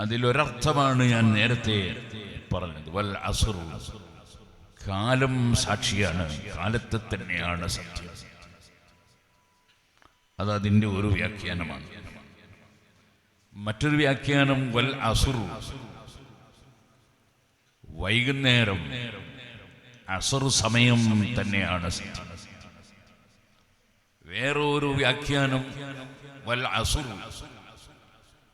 അതിലൊരർത്ഥമാണ് ഞാൻ നേരത്തെ പറഞ്ഞത്. വൽ അസ്ർ, കാലം സാക്ഷിയാണ്, കാലത്തെ തന്നെയാണ് സത്യം. അതതിൻ്റെ ഒരു വ്യാഖ്യാനമാണ്. മറ്റൊരു വ്യാഖ്യാനം വൽ അസ്ർ, വൈകുന്നേരം, അസർ സമയം തന്നെയാണ് സത്യം. വേറൊരു വ്യാഖ്യാനം വൽ അസ്ർ,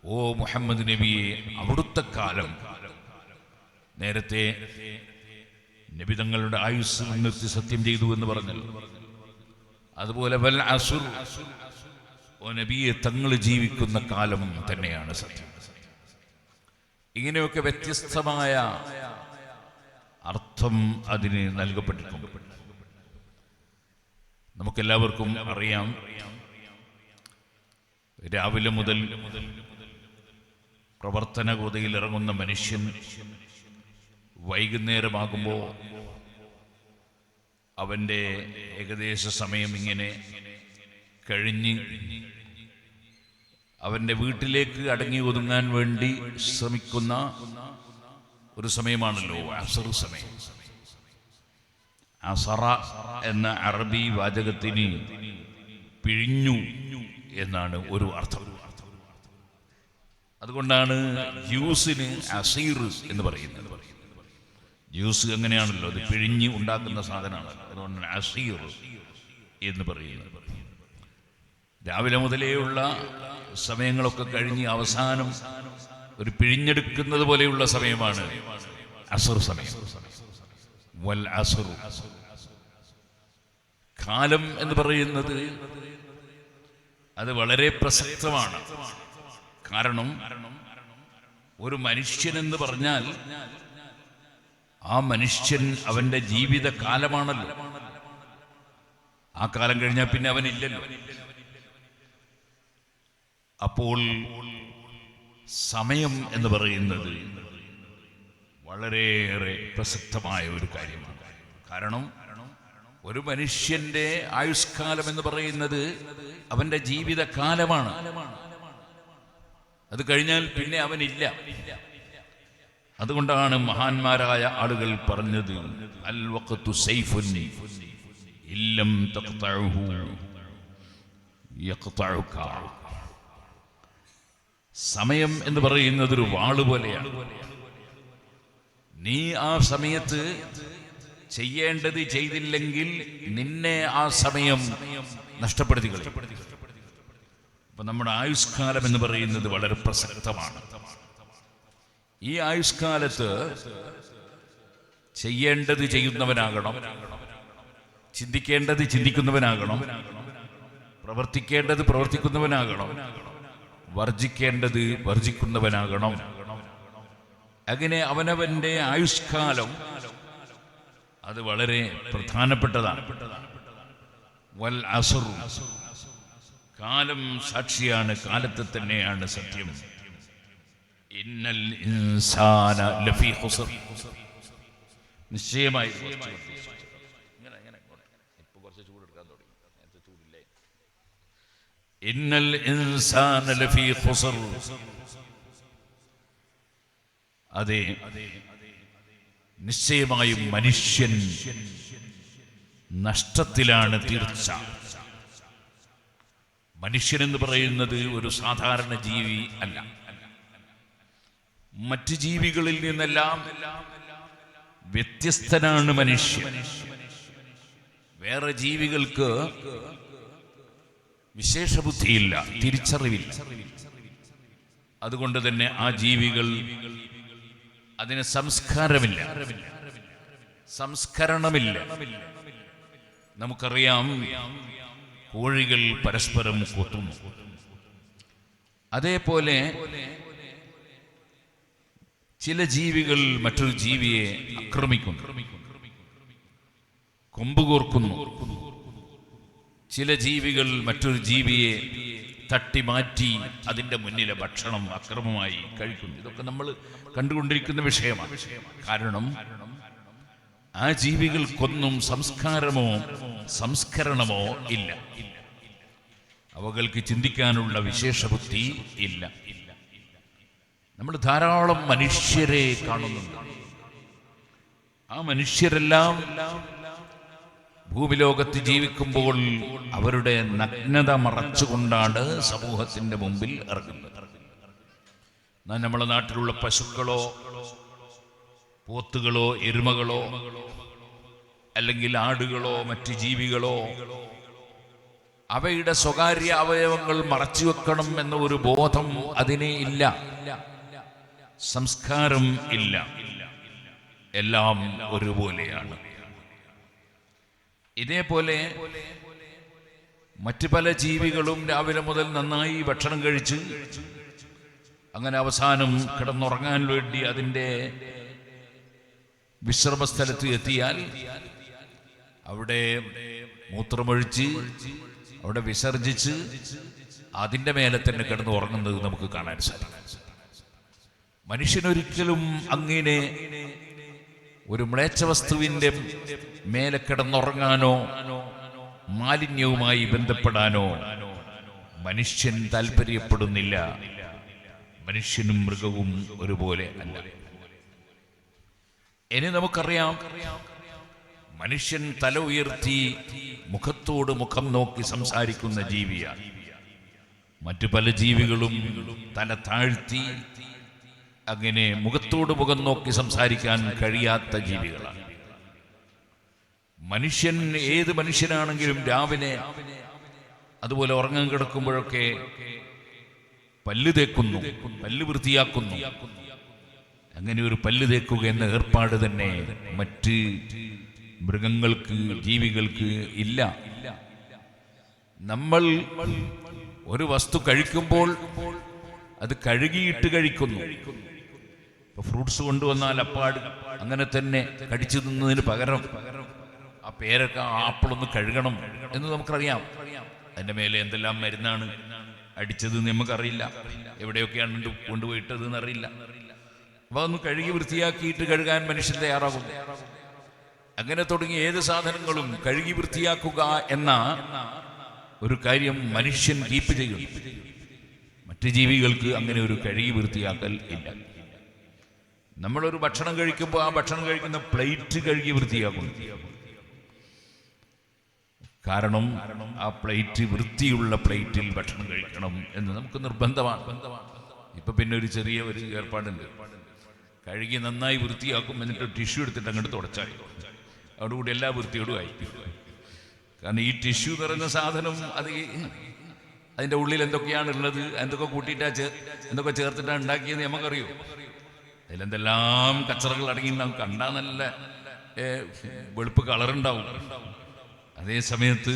ഓ മുഹമ്മദ് നബിയെ അവിടുത്തെ കാലം. നേരത്തെ നബി തങ്ങളുടെ ആയുസ് നിർത്തി സത്യം ചെയ്തു എന്ന് പറഞ്ഞല്ലോ. അതുപോലെ വൽ അസ്ർ, ഓ നബിയെ തങ്ങൾ ജീവിക്കുന്ന കാലം തന്നെയാണ് സത്യം. ഇങ്ങനെയൊക്കെ വ്യത്യസ്തമായ അർത്ഥം അതിന് നൽകപ്പെട്ടിട്ടുണ്ട്. നമുക്കെല്ലാവർക്കും അറിയാം, രാവിലെ മുതൽ പ്രവർത്തന ഗോതയിൽ ഇറങ്ങുന്ന മനുഷ്യൻ വൈകുന്നേരമാകുമ്പോൾ അവൻ്റെ ഏകദേശ സമയം ഇങ്ങനെ കഴിഞ്ഞ് അവൻ്റെ വീട്ടിലേക്ക് അടങ്ങി ഒതുങ്ങാൻ വേണ്ടി ശ്രമിക്കുന്ന ഒരു സമയമാണല്ലോ അസർ സമയം. അസറ എന്ന അറബി വാചകത്തിന് പിഴിഞ്ഞു എന്നാണ് ഒരു അർത്ഥം. അതുകൊണ്ടാണ് ജ്യൂസിന് അസീർ എന്ന് പറയുന്നത്. ജ്യൂസ് എങ്ങനെയാണല്ലോ, അത് പിഴിഞ്ഞ് ഉണ്ടാക്കുന്ന സാധനമാണ്. അതുകൊണ്ടാണ് അസീർ എന്ന് പറയുന്നത്. രാവിലെ മുതലേയുള്ള സമയങ്ങളൊക്കെ കഴിഞ്ഞ് അവസാനം ഒരു പിഴിഞ്ഞെടുക്കുന്നത് പോലെയുള്ള സമയമാണ് അസർ സമയം. വൽ അസ്ർ, കാലം എന്ന് പറയുന്നത് അത് വളരെ പ്രസക്തമാണ്. കാരണം ഒരു മനുഷ്യൻ എന്ന് പറഞ്ഞാൽ ആ മനുഷ്യൻ അവന്റെ ജീവിത കാലമാണല്ലോ. ആ കാലം കഴിഞ്ഞാൽ പിന്നെ അവനില്ലല്ലോ. അപ്പോൾ സമയം എന്ന് പറയുന്നത് വളരെയേറെ പ്രസക്തമായ ഒരു കാര്യമാണ്. കാരണം ഒരു മനുഷ്യന്റെ ആയുഷ്കാലം എന്ന് പറയുന്നത് അവന്റെ ജീവിത കാലമാണ്. അത് കഴിഞ്ഞാൽ പിന്നെ അവനില്ല. അതുകൊണ്ടാണ് മഹാന്മാരായ ആളുകൾ പറഞ്ഞത്, അൽ വഖ്തു സൈഫുൻ ഇല്ലം തഖ്തഉഹു യഖ്തഉക. സമയം എന്ന് പറയുന്നത് ഒരു വാള് പോലെയാണ്. നീ ആ സമയത്ത് ചെയ്യേണ്ടത് ചെയ്തില്ലെങ്കിൽ നിന്നെ ആ സമയം നഷ്ടപ്പെടുത്തി കളയും. അപ്പൊ നമ്മുടെ ആയുഷ്കാലം എന്ന് പറയുന്നത് വളരെ പ്രസക്തമാണ്. ഈ ആയുഷ്കാലത്ത് ചെയ്യേണ്ടത് ചെയ്യുന്നവനാകണം, ചിന്തിക്കേണ്ടത് ചിന്തിക്കുന്നവനാകണം, പ്രവർത്തിക്കേണ്ടത് പ്രവർത്തിക്കുന്നവനാകണം, വർജിക്കേണ്ടത് വർജിക്കുന്നവനാകണം. അങ്ങനെ അവനവന്റെ ആയുഷ്കാലം അത് വളരെ പ്രധാനപ്പെട്ടതാണ്. വൽ അസ്ർ, കാലം സാക്ഷിയാണ്, കാലത്തെ തന്നെയാണ് സത്യം. ഇന്നൽ ഇൻസാന ലഫീ ഖുസ്ർ, നിശ്ചയമായി ഇന്നൽ ഇൻസാന ലഫീ ഖുസ്ർ, അതെ നിശ്ചയമായും മനുഷ്യൻ നഷ്ടത്തിലാണ് തീർച്ച. മനുഷ്യൻ എന്ന് പറയുന്നത് ഒരു സാധാരണ ജീവി അല്ല. മറ്റ് ജീവികളിൽ നിന്നെല്ലാം വ്യത്യസ്തനാണ് മനുഷ്യൻ. വേറെ ജീവികൾക്ക് വിശേഷബുദ്ധിയില്ല, തിരിച്ചറിവില്ല. അതുകൊണ്ട് തന്നെ ആ ജീവികൾ അതിന് സംസ്കാരമില്ല, സംസ്കരണമില്ല. നമുക്കറിയാം, കോഴികൾ പരസ്പരം കൊത്തുന്നു. അതേപോലെ ചില ജീവികൾ മറ്റൊരു ജീവിയെ ആക്രമിക്കുന്നു, കൊമ്പുകോർക്കുന്നു. ചില ജീവികൾ മറ്റൊരു ജീവിയെ തട്ടി മാറ്റി അതിൻ്റെ മുന്നിലെ ഭക്ഷണം അക്രമമായി കഴിക്കുന്നു. ഇതൊക്കെ നമ്മൾ കണ്ടുകൊണ്ടിരിക്കുന്ന വിഷയമാണ്. കാരണം ആ ജീവികൾക്കൊന്നും സംസ്കാരമോ സംസ്കരണമോ ഇല്ല. അവകൾക്ക് ചിന്തിക്കാനുള്ള വിശേഷബുദ്ധി ഇല്ല. നമ്മൾ ധാരാളം മനുഷ്യരെ കാണുന്നുണ്ട്. ആ മനുഷ്യരെല്ലാം ഭൂമിലോകത്ത് ജീവിക്കുമ്പോൾ അവരുടെ നഗ്നത മറച്ചുകൊണ്ടാണ് സമൂഹത്തിന്റെ മുമ്പിൽ ഇറങ്ങുന്നത്. നമ്മുടെ നാട്ടിലുള്ള പശുക്കളോ പോത്തുകളോ എരുമകളോ അല്ലെങ്കിൽ ആടുകളോ മറ്റ് ജീവികളോ അവയുടെ സ്വകാര്യ അവയവങ്ങൾ മറച്ചു വെക്കണം എന്ന ഒരു ബോധം അതിനെ ഇല്ല. സംസ്കാരം ഇല്ല. എല്ലാം ഒരുപോലെയാണ്. ഇതേപോലെ മറ്റു പല ജീവികളും രാവിലെ മുതൽ നന്നായി ഭക്ഷണം കഴിച്ച് അങ്ങനെ അവസാനം കിടന്നുറങ്ങാൻ വേണ്ടി അതിൻ്റെ വിശ്രമസ്ഥലത്ത് എത്തിയാൽ അവിടെ മൂത്രമൊഴിച്ച് അവിടെ വിസർജിച്ച് അതിൻ്റെ മേലെ തന്നെ കിടന്ന് ഉറങ്ങുന്നത് നമുക്ക് കാണാൻ സാധിക്കും. മനുഷ്യനൊരിക്കലും അങ്ങനെ ഒരു മ്ലേച്ഛ വസ്തുവിൻ്റെ മേലെ കിടന്നുറങ്ങാനോ മാലിന്യവുമായി ബന്ധപ്പെടാനോ മനുഷ്യൻ താല്പര്യപ്പെടുന്നില്ല. മനുഷ്യനും മൃഗവും ഒരുപോലെ അല്ല. ഇനി നമുക്കറിയാം, മനുഷ്യൻ തല ഉയർത്തി മുഖത്തോട് മുഖം നോക്കി സംസാരിക്കുന്ന ജീവിയാണ്. മറ്റു പല ജീവികളും തല താഴ്ത്തി അങ്ങനെ മുഖത്തോട് മുഖം നോക്കി സംസാരിക്കാൻ കഴിയാത്ത ജീവികളാണ്. മനുഷ്യൻ ഏത് മനുഷ്യനാണെങ്കിലും രാവിലെ അതുപോലെ ഉറങ്ങാൻ കിടക്കുമ്പോഴൊക്കെ പല്ല് തേക്കുന്നു, പല്ല് വൃത്തിയാക്കുന്നു. അങ്ങനെ ഒരു പല്ല് തേക്കുക എന്ന ഏർപ്പാട് തന്നെ മറ്റ് മൃഗങ്ങൾക്ക് ജീവികൾക്ക് ഇല്ല. നമ്മൾ ഒരു വസ്തു കഴിക്കുമ്പോൾ അത് കഴുകിയിട്ട് കഴിക്കുന്നു. ഫ്രൂട്ട്സ് കൊണ്ടുവന്നാൽ അപ്പാട് അങ്ങനെ തന്നെ കടിച്ചു തിന്നതിന് പകരം ആ പേരൊക്കെ ആപ്പിളൊന്ന് കഴുകണം എന്ന് നമുക്കറിയാം. അതിൻ്റെ മേലെ എന്തെല്ലാം മരുന്നാണ് അടിച്ചത് നമുക്കറിയില്ല, എവിടെയൊക്കെയാണ് കൊണ്ടുപോയിട്ടത് എന്നറിയില്ല. അപ്പോൾ അതൊന്ന് കഴുകി വൃത്തിയാക്കിയിട്ട് കഴുകാൻ മനുഷ്യൻ തയ്യാറാകും. അങ്ങനെ തുടങ്ങി ഏത് സാധനങ്ങളും കഴുകി വൃത്തിയാക്കുക എന്ന ഒരു കാര്യം മനുഷ്യൻ കീപ്പ് ചെയ്യും. മറ്റ് ജീവികൾക്ക് അങ്ങനെ ഒരു കഴുകി വൃത്തിയാക്കൽ ഇല്ല. നമ്മളൊരു ഭക്ഷണം കഴിക്കുമ്പോൾ ആ ഭക്ഷണം കഴിക്കുന്ന പ്ലേറ്റ് കഴുകി വൃത്തിയാക്കും. കാരണം ആ പ്ലേറ്റ് വൃത്തിയുള്ള പ്ലേറ്റിൽ ഭക്ഷണം കഴിക്കണം എന്ന് നമുക്ക് നിർബന്ധമാണ്. ഇപ്പൊ പിന്നെ ഒരു ചെറിയ ഒരു ഏർപ്പാടുണ്ട്, കഴുകി നന്നായി വൃത്തിയാക്കും, എന്നിട്ട് ടിഷ്യൂ എടുത്തിട്ട് അങ്ങോട്ട് തുടച്ചാൽ അതോടുകൂടി എല്ലാ വൃത്തിയോടും ആയി. കാരണം ഈ ടിഷ്യൂ എന്ന് പറയുന്ന സാധനം അത് അതിൻ്റെ ഉള്ളിൽ എന്തൊക്കെയാണ് ഉള്ളത്, എന്തൊക്കെ കൂട്ടിയിട്ടാ എന്തൊക്കെ ചേർത്തിട്ടാണ് ഉണ്ടാക്കിയത് നമുക്കറിയോ. അതിലെന്തെല്ലാം കച്ചറകൾ അടങ്ങിയിട്ടുണ്ടാവും. കണ്ടാൽ നല്ല വെളുപ്പ് കളറുണ്ടാവും. അതേ സമയത്ത്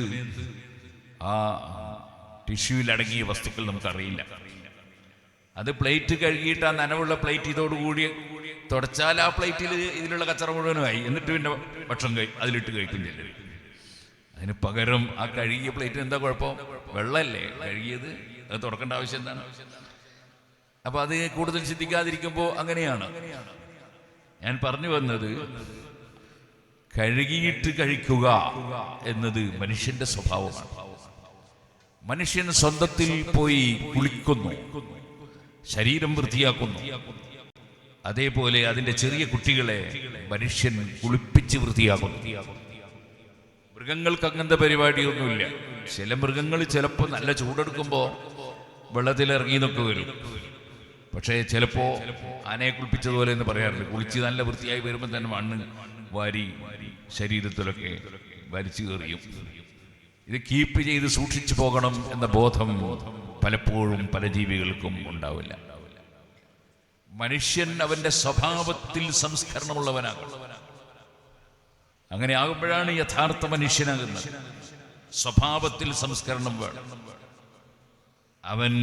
ആ ടിഷ്യൂവിൽ അടങ്ങിയ വസ്തുക്കൾ നമുക്കറിയില്ല. അത് പ്ലേറ്റ് കഴുകിയിട്ട് ആ നനവുള്ള പ്ലേറ്റ് ഇതോടുകൂടി തുടച്ചാൽ ആ പ്ലേറ്റിൽ ഇതിലുള്ള കച്ചറ മുഴുവനുമായി. എന്നിട്ട് പിന്നെ ഭക്ഷണം അതിലിട്ട് കഴിക്കും ചെല്ലും. അതിന് പകരം ആ കഴുകിയ പ്ലേറ്റിന് എന്താ കുഴപ്പം? വെള്ളമല്ലേ കഴുകിയത്, അത് തുറക്കേണ്ട ആവശ്യം എന്താണ്? അപ്പൊ അത് കൂടുതൽ ചിന്തിക്കാതിരിക്കുമ്പോൾ അങ്ങനെയാണ്. ഞാൻ പറഞ്ഞു വന്നത്, കഴുകിയിട്ട് കഴിക്കുക എന്നത് മനുഷ്യന്റെ സ്വഭാവമാണ്. മനുഷ്യൻ സ്വന്തത്തിൽ പോയി കുളിക്കുന്നു, ശരീരം വൃത്തിയാക്കുന്നു. അതേപോലെ അതിൻ്റെ ചെറിയ കുട്ടികളെ മനുഷ്യൻ കുളിപ്പിച്ച് വൃത്തിയാക്കുന്നു. മൃഗങ്ങൾക്ക് അങ്ങനത്തെ പരിപാടിയൊന്നുമില്ല. ചില മൃഗങ്ങൾ ചിലപ്പോൾ നല്ല ചൂടെടുക്കുമ്പോൾ വെള്ളത്തിലിറങ്ങി എന്നൊക്കെ വരും. പക്ഷേ ചിലപ്പോൾ ആനയെ കുളിപ്പിച്ചതുപോലെ എന്ന് പറയാറുണ്ട്. കുളിച്ച് നല്ല വൃത്തിയായി വരുമ്പോൾ തന്നെ മണ്ണ് വാരി ശരീരത്തിലൊക്കെ വലിച്ചു കയറിയും. ഇത് കീപ്പ് ചെയ്ത് സൂക്ഷിച്ചു പോകണം എന്ന ബോധം പലപ്പോഴും പല ജീവികൾക്കും ഉണ്ടാവില്ല. മനുഷ്യൻ അവന്റെ സ്വഭാവത്തിൽ സംസ്കരണമുള്ളവനാകണം. അങ്ങനെ ആകുമ്പോഴാണ് യഥാർത്ഥ മനുഷ്യനാകുന്നത്. സ്വഭാവത്തിൽ സംസ്കരണം വേണം. അവൻ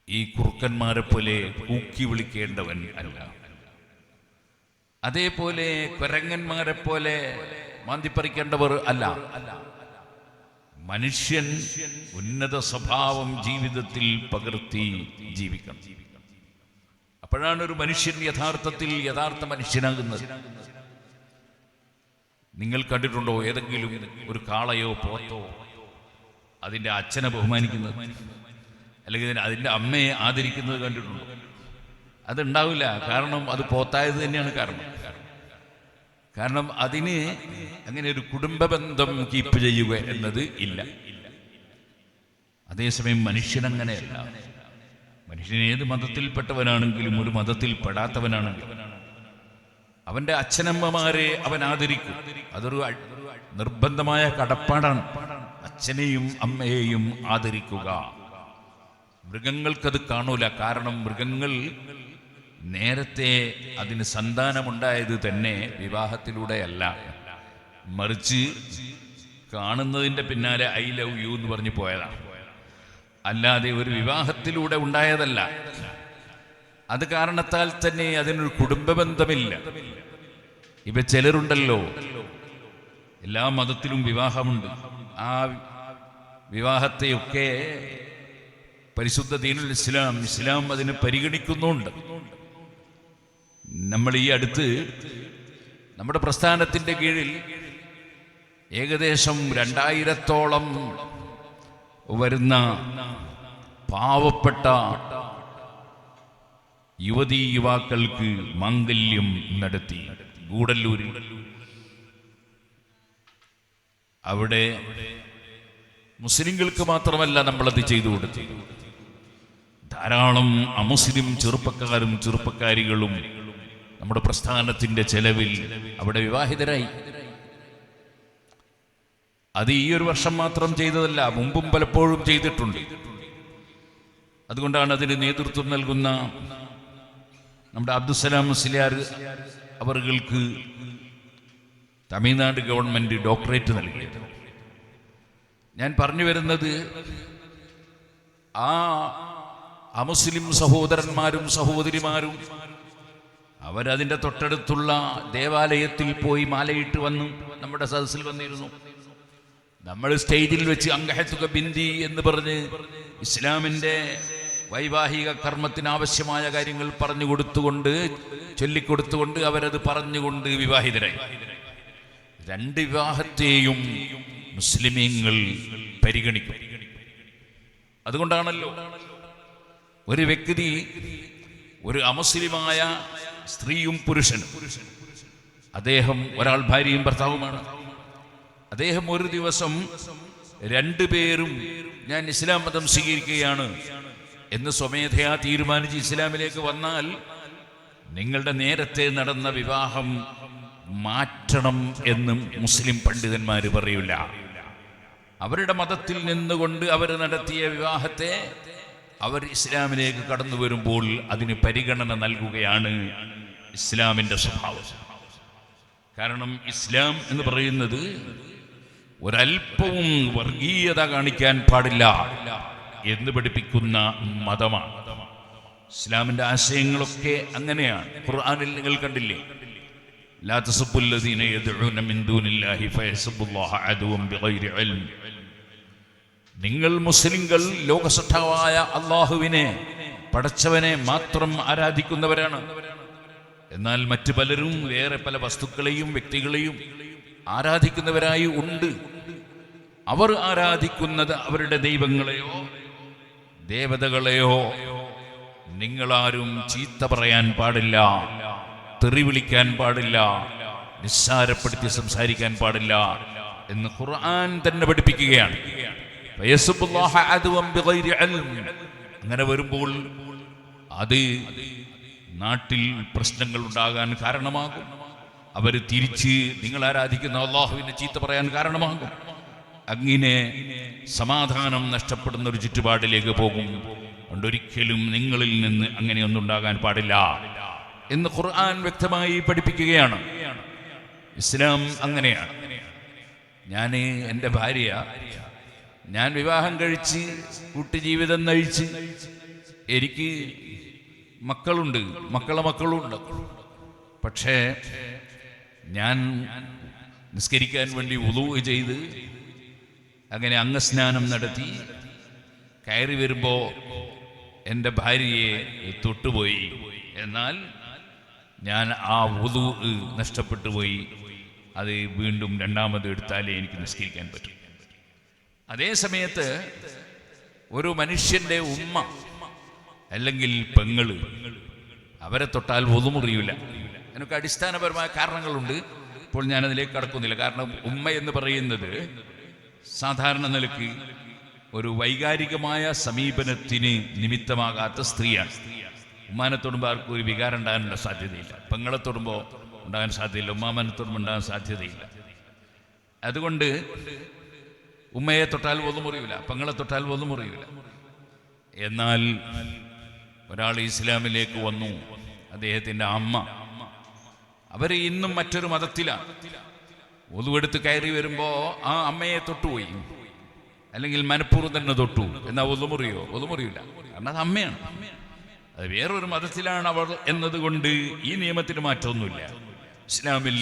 ഈ കുറുക്കന്മാരെ പോലെ കൂക്കി വിളിക്കേണ്ടവൻ അല്ല. അതേപോലെ കുരങ്ങന്മാരെ പോലെ മാന്തിപ്പറിക്കേണ്ടവർ അല്ല. മനുഷ്യൻ ഉന്നത സ്വഭാവം ജീവിതത്തിൽ പകർത്തി ജീവിക്കണം. അപ്പോഴാണ് ഒരു മനുഷ്യൻ യഥാർത്ഥ മനുഷ്യനാകുന്നത്. നിങ്ങൾ കണ്ടിട്ടുണ്ടോ ഏതെങ്കിലും ഒരു കാളയോ പോത്തോ അതിൻ്റെ അച്ഛനെ ബഹുമാനിക്കുന്നത്? അല്ലെങ്കിൽ അതിൻ്റെ അമ്മയെ ആദരിക്കുന്നത് കണ്ടിട്ടുണ്ടോ? അതുണ്ടാവില്ല. കാരണം അത് പോത്തായത് തന്നെയാണ് കാരണം അതിന് അങ്ങനെ ഒരു കുടുംബ ബന്ധം കീപ്പ് ചെയ്യുക എന്നത് ഇല്ല. അതേസമയം മനുഷ്യനങ്ങനെയല്ല. മനുഷ്യൻ ഏത് മതത്തിൽപ്പെട്ടവനാണെങ്കിലും ഒരു മതത്തിൽ പെടാത്തവനാണെങ്കിലും അവന്റെ അച്ഛനമ്മമാരെ അവൻ ആദരിക്കും. അതൊരു നിർബന്ധമായ കടപ്പാടാണ്. അച്ഛനെയും അമ്മയെയും ആദരിക്കുക. മൃഗങ്ങൾക്കത് കാണൂല. കാരണം മൃഗങ്ങൾ നേരത്തെ അതിന് സന്താനമുണ്ടായത് തന്നെ വിവാഹത്തിലൂടെയല്ല, മറിച്ച് കാണുന്നതിൻ്റെ പിന്നാലെ ഐ ലവ് യു എന്ന് പറഞ്ഞു പോയതാണ്. അല്ലാതെ ഒരു വിവാഹത്തിലൂടെ ഉണ്ടായതല്ല. അത് കാരണത്താൽ തന്നെ അതിനൊരു കുടുംബ ബന്ധമില്ല. ഇവ ചിലരുണ്ടല്ലോ, എല്ലാ മതത്തിലും വിവാഹമുണ്ട്. ആ വിവാഹത്തെയൊക്കെ പരിശുദ്ധ ദീനുൽ ഇസ്ലാം അതിന് പരിഗണിക്കുന്നുണ്ട്. നമ്മൾ ഈ അടുത്ത് നമ്മുടെ പ്രസ്ഥാനത്തിൻ്റെ കീഴിൽ ഏകദേശം 2000-ഓളം വരുന്ന പാവപ്പെട്ട യുവതീ യുവാക്കൾക്ക് മാംഗല്യം നടത്തി ഗൂഡല്ലൂരിൽ. അവിടെ മുസ്ലിങ്ങൾക്ക് മാത്രമല്ല നമ്മളത് ചെയ്തു കൊടുത്തു. ധാരാളം അമുസ്ലിം ചെറുപ്പക്കാരികളും നമ്മുടെ പ്രസ്ഥാനത്തിന്റെ ചെലവിൽ അവിടെ വിവാഹിതരായി. അത് ഈ ഒരു വർഷം മാത്രം ചെയ്തതല്ല, മുമ്പും പലപ്പോഴും ചെയ്തിട്ടുണ്ട്. അതുകൊണ്ടാണ് അതിന് നേതൃത്വം നൽകുന്ന നമ്മുടെ അബ്ദുസലാം മുസ്ലിയാർ അവർക്ക് തമിഴ്നാട് ഗവൺമെന്റ് ഡോക്ടറേറ്റ് നൽകിയത്. ഞാൻ പറഞ്ഞു വരുന്നത്, ആ അമുസ്ലിം സഹോദരന്മാരും സഹോദരിമാരും അവരതിൻ്റെ തൊട്ടടുത്തുള്ള ദേവാലയത്തിൽ പോയി മാലയിട്ട് വന്നു നമ്മുടെ സദസ്സിൽ വന്നിരുന്നു. നമ്മൾ സ്റ്റേജിൽ വെച്ച് അംഗഹത്തുക ബിന്ദി എന്ന് പറഞ്ഞ് ഇസ്ലാമിൻ്റെ വൈവാഹിക കർമ്മത്തിന് ആവശ്യമായ കാര്യങ്ങൾ ചൊല്ലിക്കൊടുത്തുകൊണ്ട് അവരത് പറഞ്ഞുകൊണ്ട് വിവാഹിതരായി. 2 വിവാഹത്തെയും മുസ്ലിമീങ്ങൾ പരിഗണിക്കും. അതുകൊണ്ടാണല്ലോ ഒരു വ്യക്തി, ഒരു അമുസ്ലിമായ സ്ത്രീയും പുരുഷനും, അദ്ദേഹം ഒരാൾ ഭാര്യയും ഭർത്താവുമാണ്. അദ്ദേഹം ഒരു ദിവസം 2 പേരും ഞാൻ ഇസ്ലാം മതം സ്വീകരിക്കുകയാണ് എന്ന് സ്വമേധയാ തീരുമാനിച്ച് ഇസ്ലാമിലേക്ക് വന്നാൽ നിങ്ങളുടെ നേരത്തെ നടന്ന വിവാഹം മാറ്റണം എന്നും മുസ്ലിം പണ്ഡിതന്മാർ പറയില്ല. അവരുടെ മതത്തിൽ നിന്നുകൊണ്ട് അവർ നടത്തിയ വിവാഹത്തെ അവർ ഇസ്ലാമിലേക്ക് കടന്നു വരുമ്പോൾ അതിന് പരിഗണന നൽകുകയാണ് ഇസ്ലാമിൻ്റെ സ്വഭാവം. കാരണം ഇസ്ലാം എന്ന് പറയുന്നത് ഒരൽപ്പവും വർഗീയത കാണിക്കാൻ പാടില്ല എന്ന് പഠിപ്പിക്കുന്ന മതമാണ്. ഇസ്ലാമിൻ്റെ ആശയങ്ങളൊക്കെ അങ്ങനെയാണ്. ഖുർആനിൽ നിങ്ങൾ കണ്ടില്ലേ, ലാ തസബ്ബുല്ലദീന യദ്ഊന മിൻ ദൂനില്ലാഹി ഫയസബ്ബുല്ലാഹ അദുവൻ ബിഗൈരി ഇൽം. നിങ്ങൾ മുസ്ലിങ്ങൾ ലോകസൃഷ്ടാവായ അല്ലാഹുവിനെ, പടച്ചവനെ മാത്രം ആരാധിക്കുന്നവരാണ്. എന്നാൽ മറ്റു പലരും വേറെ പല വസ്തുക്കളെയും വ്യക്തികളെയും ആരാധിക്കുന്നവരായി ഉണ്ട്. അവർ ആരാധിക്കുന്നത് അവരുടെ ദൈവങ്ങളെയോ ദേവതകളെയോ നിങ്ങളാരും ചീത്ത പറയാൻ പാടില്ല, തെറി വിളിക്കാൻ പാടില്ല, നിസ്സാരപ്പെടുത്തി സംസാരിക്കാൻ പാടില്ല എന്ന് ഖുർആൻ തന്നെ പഠിപ്പിക്കുകയാണ്. അങ്ങനെ വരുമ്പോൾ അത് നാട്ടിൽ പ്രശ്നങ്ങൾ ഉണ്ടാകാൻ കാരണമാകും. അവർ തിരിച്ച് നിങ്ങൾ ആരാധിക്കുന്ന അല്ലാഹുവിനെ ചീത്ത പറയാൻ കാരണമാകും. അങ്ങനെ സമാധാനം നഷ്ടപ്പെടുന്ന ഒരു ചുറ്റുപാടിലേക്ക് പോകും. ഒരിക്കലും നിങ്ങളിൽ നിന്ന് അങ്ങനെയൊന്നും ഉണ്ടാകാൻ പാടില്ല എന്ന് ഖുർആൻ വ്യക്തമായി പഠിപ്പിക്കുകയാണ്. ഇസ്ലാം അങ്ങനെയാണ്. എൻ്റെ ഭാര്യ, ഞാൻ വിവാഹം കഴിച്ച് കൂട്ടുജീവിതം നയിച്ച് എനിക്ക് മക്കളുണ്ട്, മക്കളുണ്ട്. പക്ഷേ ഞാൻ നിസ്കരിക്കാൻ വേണ്ടി വുളൂ ചെയ്ത് അങ്ങനെ അംഗസ്നാനം നടത്തി കയറി വരുമ്പോൾ എൻ്റെ ഭാര്യയെ തൊട്ടുപോയി. എന്നാൽ ഞാൻ ആ വുളൂ നഷ്ടപ്പെട്ടു പോയി. അത് വീണ്ടും രണ്ടാമത് എടുത്താലേ എനിക്ക് നിസ്കരിക്കാൻ പറ്റും. അതേ സമയത്ത് ഒരു മനുഷ്യന്റെ ഉമ്മ അല്ലെങ്കിൽ പെങ്ങള് അവരെ തൊട്ടാൽ വുളു മുറിയില്ല. അതിനൊക്കെ അടിസ്ഥാനപരമായ കാരണങ്ങളുണ്ട്. ഇപ്പോൾ ഞാനതിലേക്ക് കടക്കുന്നില്ല. കാരണം ഉമ്മ എന്ന് പറയുന്നത് സാധാരണ നിലയ്ക്ക് ഒരു വൈകാരികമായ സമീപനത്തിന് നിമിത്തമാകാത്ത സ്ത്രീയാണ്. ഉമ്മാനെ തൊടുമ്പോൾ ആർക്കും ഒരു വികാരം ഉണ്ടാകാനുള്ള സാധ്യതയില്ല. പെങ്ങളെ തൊടുമ്പോൾ ഉണ്ടാകാൻ സാധ്യതയില്ല. ഉമ്മാമനെ തൊടുമ്പോൾ ഉണ്ടാകാൻ സാധ്യതയില്ല. അതുകൊണ്ട് ഉമ്മയെ തൊട്ടാൽ വുളു മുറിയില്ല, പെങ്ങളെ തൊട്ടാൽ വുളു മുറിയില്ല. എന്നാൽ ഒരാൾ ഇസ്ലാമിലേക്ക് വന്നു, അദ്ദേഹത്തിൻ്റെ അമ്മ, അവർ ഇന്നും മറ്റൊരു മതത്തിലാണ്. വുളുവെടുത്ത് കയറി വരുമ്പോൾ ആ അമ്മയെ തൊട്ടുപോയി, അല്ലെങ്കിൽ മനഃപൂർവ്വം തന്നെ തൊട്ടു, എന്നാൽ വുളു മുറിയോ? വുളു മുറിയില്ല. കാരണം അത് അമ്മയാണ്. അത് വേറൊരു മതത്തിലാണ് അവർ എന്നതുകൊണ്ട് ഈ നിയമത്തിന് മാറ്റമൊന്നുമില്ല. ഇസ്ലാമിൽ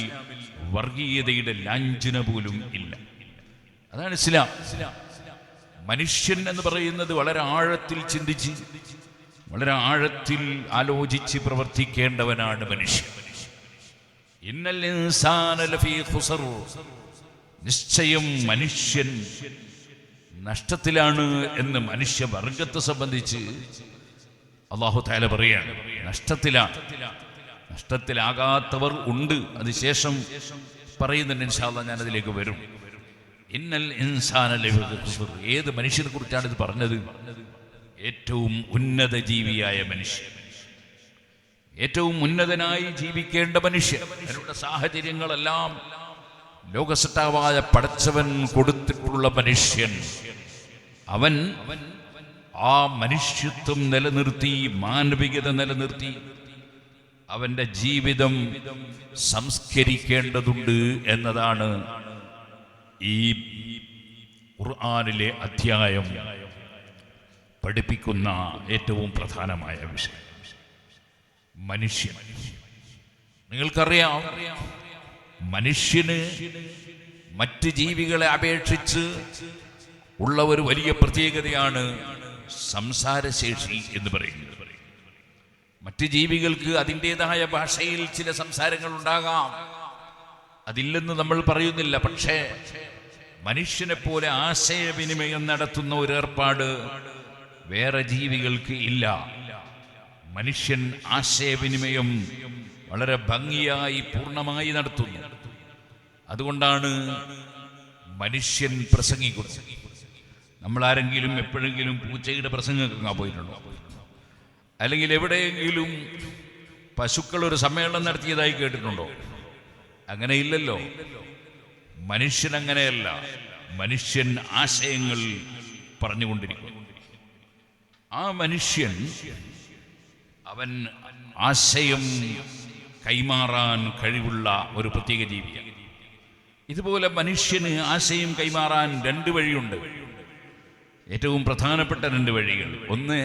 വർഗീയതയുടെ ലാഞ്ചന പോലും ഇല്ല. അതാണ് ഇസ്ലാം. മനുഷ്യൻ എന്ന് പറയുന്നത് വളരെ ആഴത്തിൽ ചിന്തിച്ച്, വളരെ ആഴത്തിൽ ആലോചിച്ച് പ്രവർത്തിക്കേണ്ടവനാണ് മനുഷ്യൻ. ഇന്നൽ ഇൻസാന ലഫീ ഖുസർ, നിശ്ചയം മനുഷ്യൻ നഷ്ടത്തിലാണ് എന്ന് മനുഷ്യവർഗത്തെ സംബന്ധിച്ച് അല്ലാഹു തആല പറയാണ്. നഷ്ടത്തിലാകാത്തവർ ഉണ്ട്. അതിനുശേഷം പറയുന്നുണ്ട്, ഇൻഷാ അല്ലാഹ് ഞാൻ അതിലേക്ക് വരും. ഇന്നൽ ഇൻസാന ലഫീ ഖുസർ, ഏത് മനുഷ്യനെ കുറിച്ചാണ് ഇത് പറഞ്ഞത്? ഏറ്റവും ഉന്നത ജീവിയായ മനുഷ്യൻ, ഏറ്റവും ഉന്നതനായി ജീവിക്കേണ്ട മനുഷ്യൻ. അതിനുള്ള സാഹചര്യങ്ങളെല്ലാം ലോകസട്ടാവായ പടച്ചവൻ കൊടുത്തിട്ടുള്ള മനുഷ്യൻ, അവൻ ആ മനുഷ്യത്വം നിലനിർത്തി, മാനവികത നിലനിർത്തി അവന്റെ ജീവിതം സംസ്കരിക്കേണ്ടതുണ്ട് എന്നതാണ് ഈ ഖുർആനിലെ അധ്യായം പഠിപ്പിക്കുന്ന ഏറ്റവും പ്രധാനമായ വിഷയം. മനുഷ്യൻ, നിങ്ങൾക്കറിയാം, മനുഷ്യന് മറ്റ് ജീവികളെ അപേക്ഷിച്ച് ഉള്ള ഒരു വലിയ പ്രത്യേകതയാണ് സംസാരശേഷി എന്ന് പറയുന്നത്. മറ്റ് ജീവികൾക്ക് അതിൻ്റെതായ ഭാഷയിൽ ചില സംസാരങ്ങൾ ഉണ്ടാകാം, അതില്ലെന്ന് നമ്മൾ പറയുന്നില്ല. പക്ഷേ മനുഷ്യനെ പോലെ ആശയവിനിമയം നടത്തുന്ന ഒരു ഏർപ്പാട് വേറെ ജീവികൾക്ക് ഇല്ല. മനുഷ്യൻ ആശയവിനിമയം വളരെ ഭംഗിയായി പൂർണ്ണമായി നടത്തുന്നു. അതുകൊണ്ടാണ് മനുഷ്യൻ പ്രസംഗിക്കുന്നത്. നമ്മൾ ആരെങ്കിലും എപ്പോഴെങ്കിലും പൂച്ചയുടെ പ്രസംഗം കേൾക്കാൻ പോയിട്ടുണ്ടോ? അല്ലെങ്കിൽ എവിടെയെങ്കിലും പശുക്കൾ ഒരു സമ്മേളനം നടത്തിയതായി കേട്ടിട്ടുണ്ടോ? അങ്ങനെയില്ലല്ലോ. മനുഷ്യൻ അങ്ങനെയല്ല. മനുഷ്യൻ ആശയങ്ങൾ പറഞ്ഞുകൊണ്ടിരിക്കുന്നു. ആ മനുഷ്യൻ, അവൻ ആശയം കൈമാറാൻ കഴിവുള്ള ഒരു പ്രത്യേക ജീവിയാണ്. ഇതുപോലെ മനുഷ്യന് ആശയം കൈമാറാൻ രണ്ട് വഴിയുണ്ട്, ഏറ്റവും പ്രധാനപ്പെട്ട രണ്ട് വഴികൾ. ഒന്ന്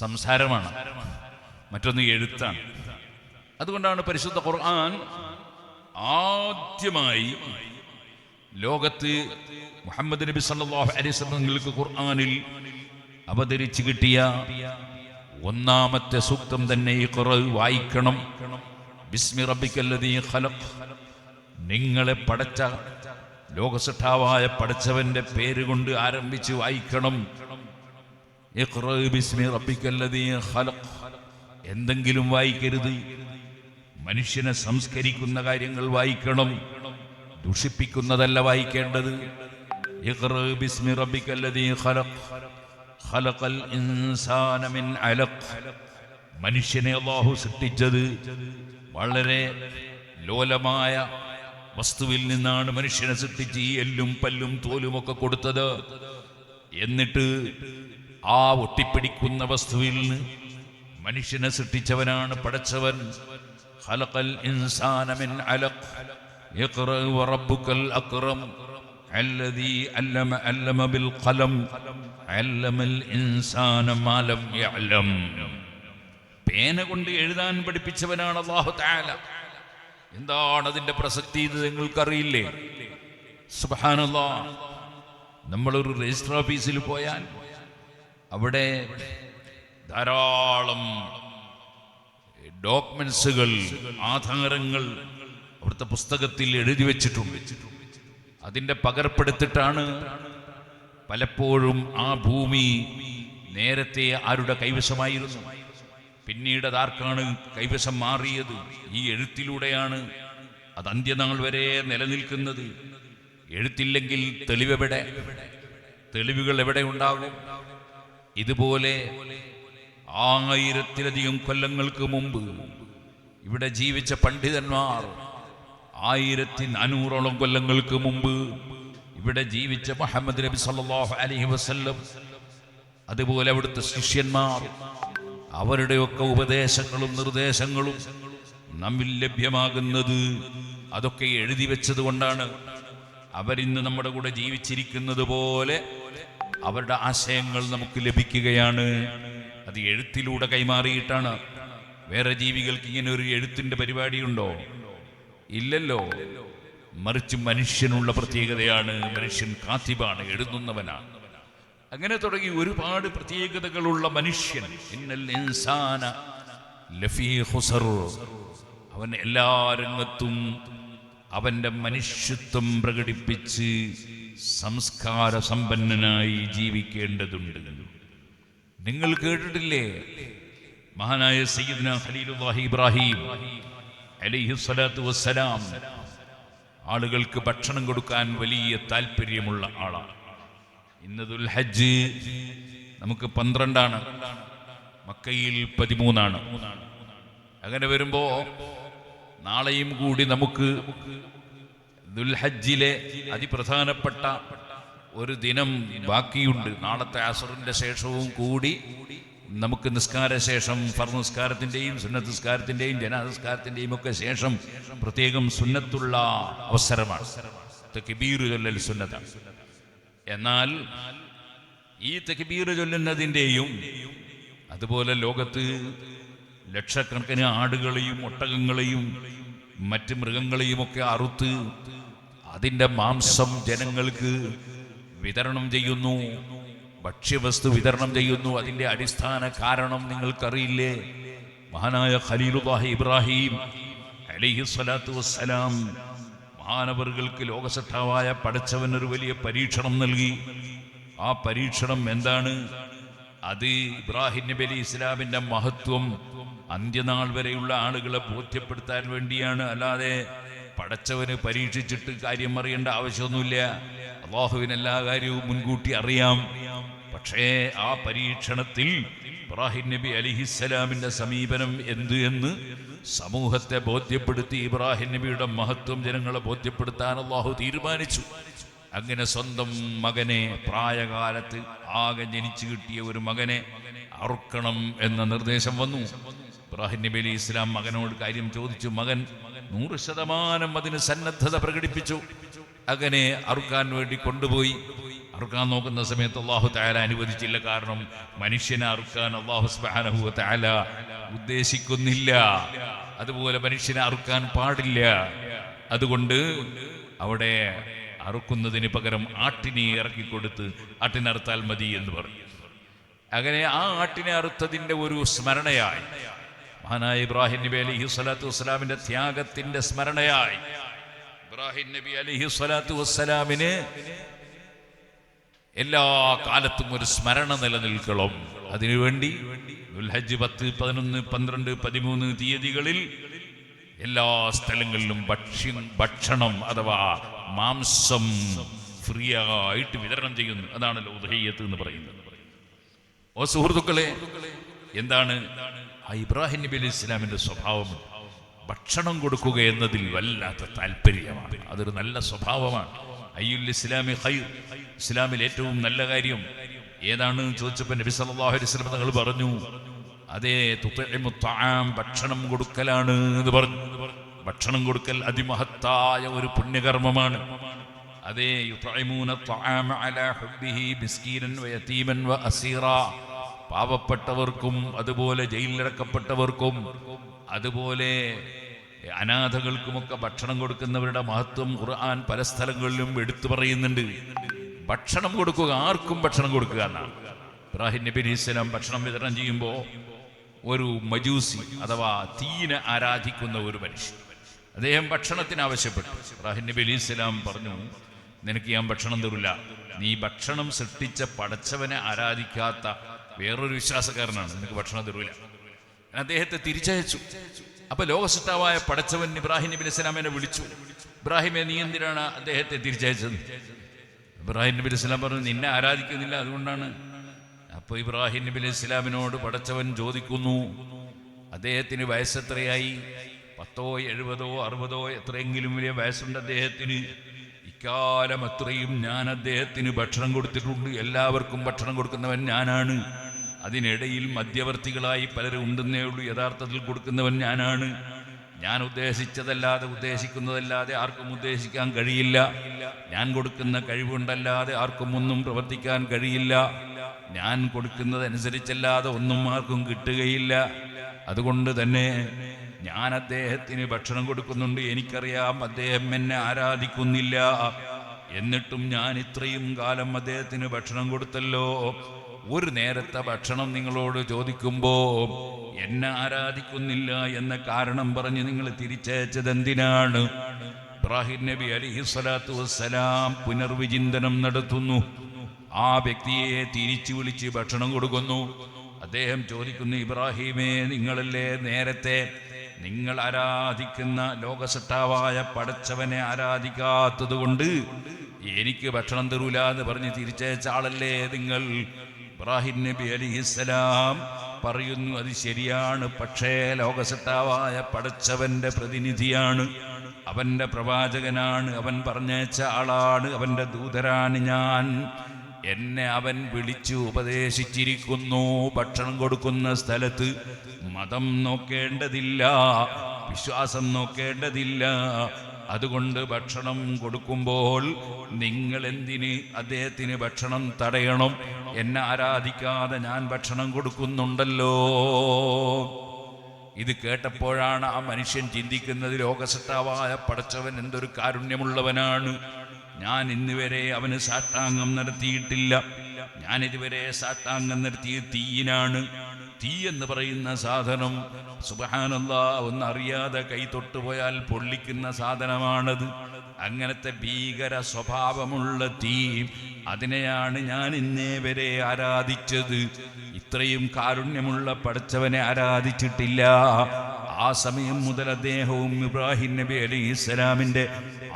സംസാരമാണ്, മറ്റൊന്ന് എഴുത്താണ്. അതുകൊണ്ടാണ് പരിശുദ്ധ ഖുർആൻ ആദ്യമായി ലോകത്ത് മുഹമ്മദ് നബി സല്ലല്ലാഹു അലൈഹി വസല്ലം ഖുർആനിൽ അവതരിച്ചു കിട്ടിയ ഒന്നാമത്തെ സൂക്തം തന്നെ ഇഖ്റ, വായിക്കണം. ബിസ്മി റബ്ബിക്കല്ലദീ ഖലഖ്, നിങ്ങളെ പടച്ച ലോകസൃഷ്ടാവായ പടച്ചവന്റെ പേര് കൊണ്ട് ആരംഭിച്ച് വായിക്കണം. ഇഖ്റ ബിസ്മി റബ്ബിക്കല്ലദീ ഖലഖ്. എന്തെങ്കിലും വായിക്കരുത്. മനുഷ്യനെ സംസ്കരിക്കുന്ന കാര്യങ്ങൾ വായിക്കണം, ദുഷിപ്പിക്കുന്നതല്ല വായിക്കേണ്ടത്. ഇഖ്റ ബിസ്മി റബ്ബിക്കല്ലദീ ഖലഖ് ഖലഖൽ ഇൻസാന മിൻ അലഖ്. മനുഷ്യനെ അല്ലാഹു സൃഷ്ടിച്ചത് വളരെ ലോലമായ വസ്തുവിൽ നിന്നാണ് മനുഷ്യനെ സൃഷ്ടിച്ച് ഈ എല്ലും പല്ലും തോലുമൊക്കെ കൊടുത്തത്. എന്നിട്ട് ആ ഒട്ടിപ്പിടിക്കുന്ന വസ്തുവിൽ നിന്ന് മനുഷ്യനെ സൃഷ്ടിച്ചവനാണ് പടച്ചവൻ. ഖലഖൽ ഇൻസാന മിൻ അലഖ് ഇഖ്റ വറബ്ബുക്കൽ അക്രം അല്ലദീ അല്ലമ ബിൽ ഖലം അല്ലമൽ ഇൻസാന മാ ലം യഅലം. പേന കൊണ്ട് എഴുതാൻ പഠിപ്പിച്ചവനാണ് അല്ലാഹു തആല. എന്താണ് അതിന്റെ പ്രസക്തി എന്ന് നിങ്ങൾക്കറിയില്ലേ? സുബ്ഹാനല്ലാഹ്. നമ്മളൊരു രജിസ്റ്റർ ഓഫീസിൽ പോയാൽ അവിടെ ധാരാളം ഡോക്യുമെന്റ്സുകൾ, ആധാരങ്ങൾ അവിടുത്തെ പുസ്തകത്തിൽ എഴുതി വെച്ചിട്ടുണ്ട്. അതിന്റെ പകർപ്പെടുത്തിട്ടാണ് പലപ്പോഴും ആ ഭൂമി നേരത്തെ ആരുടെ കൈവശമായിരുന്നു, പിന്നീട് അതാർക്കാണ് കൈവശം മാറിയത്? ഈ എഴുത്തിലൂടെയാണ് അത് അന്ത്യനാൾ വരെ നിലനിൽക്കുന്നത്. എഴുത്തില്ലെങ്കിൽ തെളിവെവിടെ? തെളിവുകൾ എവിടെ ഉണ്ടാകും? ഇതുപോലെ 1000-ലധികം കൊല്ലങ്ങൾക്ക് മുമ്പ് ഇവിടെ ജീവിച്ച പണ്ഡിതന്മാർ, 1400ഓളം കൊല്ലങ്ങൾക്ക് മുമ്പ് ഇവിടെ ജീവിച്ച മുഹമ്മദ് നബി സല്ലല്ലാഹു അലൈഹി വസല്ലം, അതുപോലെ അവിടുത്തെ ശിഷ്യന്മാർ, അവരുടെയൊക്കെ ഉപദേശങ്ങളും നിർദ്ദേശങ്ങളും നമ്മിൽ ലഭ്യമാകുന്നത് അതൊക്കെ എഴുതി വെച്ചത് കൊണ്ടാണ്. അവരിന്ന് നമ്മുടെ കൂടെ ജീവിച്ചിരിക്കുന്നത് പോലെ അവരുടെ ആശയങ്ങൾ നമുക്ക് ലഭിക്കുകയാണ്. അത് എഴുത്തിലൂടെ കൈമാറിയിട്ടാണ്. വേറെ ജീവികൾക്ക് ഇങ്ങനെ ഒരു എഴുത്തിന്റെ പരിപാടിയുണ്ടോ? ഇല്ലല്ലോ. മറിച്ച് മനുഷ്യനുള്ള പ്രത്യേകതയാണ്. മനുഷ്യൻ കാത്തിബാണ്, എഴുതുന്നവനാണ്. അങ്ങനെ തുടങ്ങി ഒരുപാട് പ്രത്യേകതകളുള്ള മനുഷ്യൻ. ഇന്നൽ ഇൻസാന ലഫീ ഖുസർ. അവൻ എല്ലാ രംഗത്തും അവന്റെ മനുഷ്യത്വം പ്രകടിപ്പിച്ച് സംസ്കാര സമ്പന്നനായി ജീവിക്കേണ്ടതുണ്ട്. നിങ്ങൾ കേട്ടിട്ടില്ലേ മഹാനായ സയ്യിദ്ന ഖലീലുല്ലാഹി ഇബ്രാഹിം അലൈഹിസ്സലാത്തു വസ്സലാം ആളുകൾക്ക് ഭക്ഷണം കൊടുക്കാൻ വലിയ താല്പര്യമുള്ള ആളാണ്. ഇന്ന് ദുൽഹജ്ജ് നമുക്ക് 12 മക്കയിൽ 13. അങ്ങനെ വരുമ്പോ നാളെയും കൂടി നമുക്ക് ദുൽഹജ്ജിലെ അതിപ്രധാനപ്പെട്ട ഒരു ദിനം ബാക്കിയുണ്ട്. നാളത്തെ അസറിന്റെ ശേഷവും കൂടി നമുക്ക് നിസ്കാരശേഷം ഫർദ് നിസ്കാരത്തിന്റെയും സുന്നത്ത് നിസ്കാരത്തിന്റെയും ജനാസ നിസ്കാരത്തിന്റെയും ഒക്കെ ശേഷം പ്രത്യേകം സുന്നത്തുള്ള അവസരമാണ്. തക്ബീർ ചൊല്ലൽ സുന്നത്താണ്. എന്നാൽ ഈ തക്ബീർ ചൊല്ലുന്നതിൻ്റെയും അതുപോലെ ലോകത്ത് ലക്ഷക്കണക്കിന് ആടുകളെയും ഒട്ടകങ്ങളെയും മറ്റ് മൃഗങ്ങളെയും ഒക്കെ അറുത്ത് അതിൻ്റെ മാംസം ജനങ്ങൾക്ക് വിതരണം ചെയ്യുന്നു, ഭക്ഷ്യവസ്തു വിതരണം ചെയ്യുന്നു. അതിൻ്റെ അടിസ്ഥാന കാരണം നിങ്ങൾക്കറിയില്ലേ? മഹാനായ ഖലീലുല്ലാഹി ഇബ്രാഹിം അലൈഹിസ്സലാത്തു വസ്സലാം മാനവർക്ക് ലോകസട്ടാവായ പടച്ചവനൊരു വലിയ പരീക്ഷണം നൽകി. ആ പരീക്ഷണം എന്താണ്? അത് ഇബ്രാഹിം നബി അലൈഹി ഇസ്ലാമിൻ്റെ മഹത്വം അന്ത്യനാൾ വരെയുള്ള ആളുകളെ ബോധ്യപ്പെടുത്താൻ വേണ്ടിയാണ്. അല്ലാതെ പടച്ചവന് പരീക്ഷിച്ചിട്ട് കാര്യം അറിയേണ്ട ആവശ്യമൊന്നുമില്ല. അല്ലാഹുവിന് എല്ലാ കാര്യവും മുൻകൂട്ടി അറിയാം. പക്ഷേ ആ പരീക്ഷണത്തിൽ ഇബ്രാഹിം നബി അലൈഹിസ്സലാമിന്റെ സമീപനം എന്ന് സമൂഹത്തെ ബോധ്യപ്പെടുത്തി ഇബ്രാഹിം നബിയുടെ മഹത്വം ജനങ്ങളെ ബോധ്യപ്പെടുത്താൻ അല്ലാഹു തീരുമാനിച്ചു. അങ്ങനെ സ്വന്തം മകനെ, പ്രായകാലത്ത് ആകെ ജനിച്ചു കിട്ടിയ ഒരു മകനെ അറുക്കണം എന്ന നിർദ്ദേശം വന്നു. ഇബ്രാഹിം നബി അലൈഹി ഇസ്ലാം മകനോട് കാര്യം ചോദിച്ചു. മകൻ 100% അതിന് സന്നദ്ധത പ്രകടിപ്പിച്ചു. അങ്ങനെ അറുക്കാൻ വേണ്ടി കൊണ്ടുപോയി. അറുക്കാൻ നോക്കുന്ന സമയത്ത് അല്ലാഹു തആല അനുവദിച്ചില്ല. കാരണം മനുഷ്യനെ അറുക്കാൻ അല്ലാഹു സുബ്ഹാനഹു വ തആല ഉദ്ദേശിക്കുന്നില്ല. അതുപോലെ മനുഷ്യനെ അറുക്കാൻ പാടില്ല. അതുകൊണ്ട് അവിടെ അറുക്കുന്നതിന് പകരം ആട്ടിനെ ഇറക്കിക്കൊടുത്ത് ആട്ടിനറുത്താൽ മതി എന്ന് പറഞ്ഞു. അങ്ങനെ ആ ആട്ടിനെ അറുത്തതിൻ്റെ ഒരു സ്മരണയായി, മഹാനായ ഇബ്രാഹിം നബി അലൈഹി സ്വലാത്തു വസ്സലാമിന്റെ ത്യാഗത്തിന്റെ സ്മരണയായി ഇബ്രാഹിം നബി അലൈഹി സ്വലാത്തു വസ്സലാമിന് എല്ലാ കാലത്തും ഒരു സ്മരണ നിലനിൽക്കണം. അതിനുവേണ്ടി ദുൽഹജ്ജ് 10, 11, 12, 13 തീയതികളിൽ എല്ലാ സ്ഥലങ്ങളിലും ഭക്ഷണം അഥവാ മാംസം ഫ്രീ ആയിട്ട് വിതരണം ചെയ്യുന്നു. അതാണല്ലോ ഉദ്ഹിയ്യത്ത് എന്ന് പറയുന്നത്. ഓ സുഹൃത്തുക്കളെ, എന്താണ് ആ ഇബ്രാഹിം നബി അലൈഹി ഇസ്ലാമിന്റെ സ്വഭാവം? ഭക്ഷണം കൊടുക്കുക എന്നതിൽ വല്ലാത്ത താല്പര്യമാണ്. അതൊരു നല്ല സ്വഭാവമാണ്. അയ്യുൽ ഇസ്ലാമി ഖൈർ, ഇസ്ലാമിൽ ഏറ്റവും നല്ല കാര്യം ഏതാണ് ചോദിച്ചപ്പോൾ നബി സല്ലല്ലാഹു അലൈഹി വസല്ലം തങ്ങൾ പറഞ്ഞു, അതേ തുത്ഇമു ത്വആം, ഭക്ഷണം കൊടുക്കലാണ് എന്ന് പറഞ്ഞു. ഭക്ഷണം കൊടുക്കൽ അതിമഹത്തായ ഒരു പുണ്യകർമ്മമാണ്. അതേ യുത്ഇമൂന ത്വആമ അലാ ഹുബ്ബിഹി മിസ്കീനൻ വയതീമൻ വഅസീറ, പാവപ്പെട്ടവർക്കും അതുപോലെ ജയിലിലടക്കപ്പെട്ടവർക്കും അതുപോലെ അനാഥകൾക്കുമൊക്കെ ഭക്ഷണം കൊടുക്കുന്നവരുടെ മഹത്വം ഖുർആൻ പല സ്ഥലങ്ങളിലും എടുത്തു പറയുന്നുണ്ട്. ഭക്ഷണം കൊടുക്കുക, ആർക്കും ഭക്ഷണം കൊടുക്കുക എന്നാണ്. ഇബ്രാഹിം നബി അലൈഹി സ്വലാം ഭക്ഷണം വിതരണം ചെയ്യുമ്പോൾ ഒരു മജൂസി അഥവാ തീനെ ആരാധിക്കുന്ന ഒരു മനുഷ്യൻ അദ്ദേഹം ഭക്ഷണത്തിന് ആവശ്യപ്പെട്ടു. ഇബ്രാഹിം നബി അലൈഹി സ്വലാം പറഞ്ഞു, നിനക്ക് ഞാൻ ഭക്ഷണം തരില്ല, നീ ഭക്ഷണം സൃഷ്ടിച്ച പടച്ചവനെ ആരാധിക്കാത്ത വേറൊരു വിശ്വാസക്കാരനാണ്, നിനക്ക് ഭക്ഷണം തരൂല. അദ്ദേഹത്തെ തിരിച്ചയച്ചു. അപ്പൊ ലോകസൃഷ്ടാവായ പടച്ചവൻ ഇബ്രാഹിം നബി അലൈഹി സ്വലാമിനെ വിളിച്ചു. ഇബ്രാഹിമെ, നീ എന്തിനാണ് അദ്ദേഹത്തെ തിരിച്ചയച്ചത്? ഇബ്രാഹിം നബി അലൈഹി സ്വലാം പറഞ്ഞു, നിന്നെ ആരാധിക്കുന്നില്ല, അതുകൊണ്ടാണ്. അപ്പൊ ഇബ്രാഹിം നബി അലൈഹി സ്വലാമിനോട് പടച്ചവൻ ചോദിക്കുന്നു, അദ്ദേഹത്തിന് വയസ്സെത്രയായി? 10, 70, 60 എത്രയെങ്കിലും വലിയ വയസ്സുണ്ട് അദ്ദേഹത്തിന്. ഇക്കാലം അത്രയും ഞാൻ അദ്ദേഹത്തിന് ഭക്ഷണം കൊടുത്തിട്ടുണ്ട്. എല്ലാവർക്കും ഭക്ഷണം കൊടുക്കുന്നവൻ ഞാനാണ്. അതിനിടയിൽ മധ്യവർത്തികളായി പലരും ഉണ്ടെന്നേ ഉള്ളൂ. യഥാർത്ഥത്തിൽ കൊടുക്കുന്നവൻ ഞാനാണ്. ഞാൻ ഉദ്ദേശിച്ചതല്ലാതെ ഉദ്ദേശിക്കുന്നതല്ലാതെ ആർക്കും ഉദ്ദേശിക്കാൻ കഴിയില്ല. ഞാൻ കൊടുക്കുന്ന കഴിവുണ്ടല്ലാതെ ആർക്കും ഒന്നും പ്രവർത്തിക്കാൻ കഴിയില്ല. ഞാൻ കൊടുക്കുന്നതനുസരിച്ചല്ലാതെ ഒന്നും ആർക്കും കിട്ടുകയില്ല. അതുകൊണ്ട് തന്നെ ഞാൻ അദ്ദേഹത്തിന് ഭക്ഷണം കൊടുക്കുന്നുണ്ട്. എനിക്കറിയാം അദ്ദേഹം എന്നെ ആരാധിക്കുന്നില്ല. എന്നിട്ടും ഞാൻ ഇത്രയും കാലം അദ്ദേഹത്തിന് ഭക്ഷണം കൊടുത്തല്ലോ. ഒരു നേരത്തെ ഭക്ഷണം നിങ്ങളോട് ചോദിക്കുമ്പോൾ എന്നെ ആരാധിക്കുന്നില്ല എന്ന കാരണം പറഞ്ഞ് നിങ്ങൾ തിരിച്ചയച്ചത് എന്തിനാണ്? ഇബ്രാഹിം നബി അലൈഹിസ്സലാത്തു വസ്സലാം പുനർവിചിന്തനം നടത്തുന്നു. ആ വ്യക്തിയെ തിരിച്ചു വിളിച്ച് ഭക്ഷണം കൊടുക്കുന്നു. അദ്ദേഹം ചോദിക്കുന്നു, ഇബ്രാഹിമേ, നിങ്ങളല്ലേ നേരത്തെ നിങ്ങൾ ആരാധിക്കുന്ന ലോകസട്ടാവായ പടച്ചവനെ ആരാധിക്കാത്തത് കൊണ്ട് എനിക്ക് ഭക്ഷണം തരൂല എന്ന് പറഞ്ഞ് തിരിച്ചയച്ച ആളല്ലേ നിങ്ങൾ? ഇബ്രാഹിം നബി അലൈഹിസ്സലാം പറയുന്നു, അത് ശരിയാണ്. പക്ഷേ ലോകസട്ടാവായ പടച്ചവന്റെ പ്രതിനിധിയാണ്, അവന്റെ പ്രവാചകനാണ്, അവൻ പറഞ്ഞയച്ച ആളാണ്, അവന്റെ ദൂതരാണ് ഞാൻ. എന്നെ അവൻ വിളിച്ചു ഉപദേശിച്ചിരിക്കുന്നു. ഭക്ഷണം കൊടുക്കുന്ന സ്ഥലത്ത് മതം നോക്കേണ്ടതില്ല, വിശ്വാസം നോക്കേണ്ടതില്ല. അതുകൊണ്ട് ഭക്ഷണം കൊടുക്കുമ്പോൾ നിങ്ങൾ എന്തിന് അദ്ദേഹത്തിന് ഭക്ഷണം തടയണം? എന്നെ ആരാധിക്കാതെ ഞാൻ ഭക്ഷണം കൊടുക്കുന്നുണ്ടല്ലോ. ഇത് കേട്ടപ്പോഴാണ് ആ മനുഷ്യൻ ചിന്തിക്കുന്നത്, ലോകസത്താവായ പടച്ചവൻ എന്തൊരു കാരുണ്യമുള്ളവനാണ്. ഞാൻ ഇന്നുവരെ അവന് സാഷ്ടാംഗം നടത്തിയിട്ടില്ല. ഞാനിതുവരെ സാഷ്ടാംഗം നടത്തിയത് തീയിനാണ്. തീ എന്ന് പറയുന്ന സാധനം സുബ്ഹാനല്ലാഹ്, ഒന്നറിയാതെ കൈ തൊട്ടുപോയാൽ പൊള്ളിക്കുന്ന സാധനമാണത്. അങ്ങനത്തെ ഭീകര സ്വഭാവമുള്ള തീ, അതിനെയാണ് ഞാൻ ഇന്നേ വരെ ആരാധിച്ചത്. ഇത്രയും കാരുണ്യമുള്ള പടച്ചവനെ ആരാധിച്ചിട്ടില്ല. ആ സമയം മുതൽ അദ്ദേഹവും ഇബ്രാഹിം നബി അലൈഹിസ്സലാമിന്റെ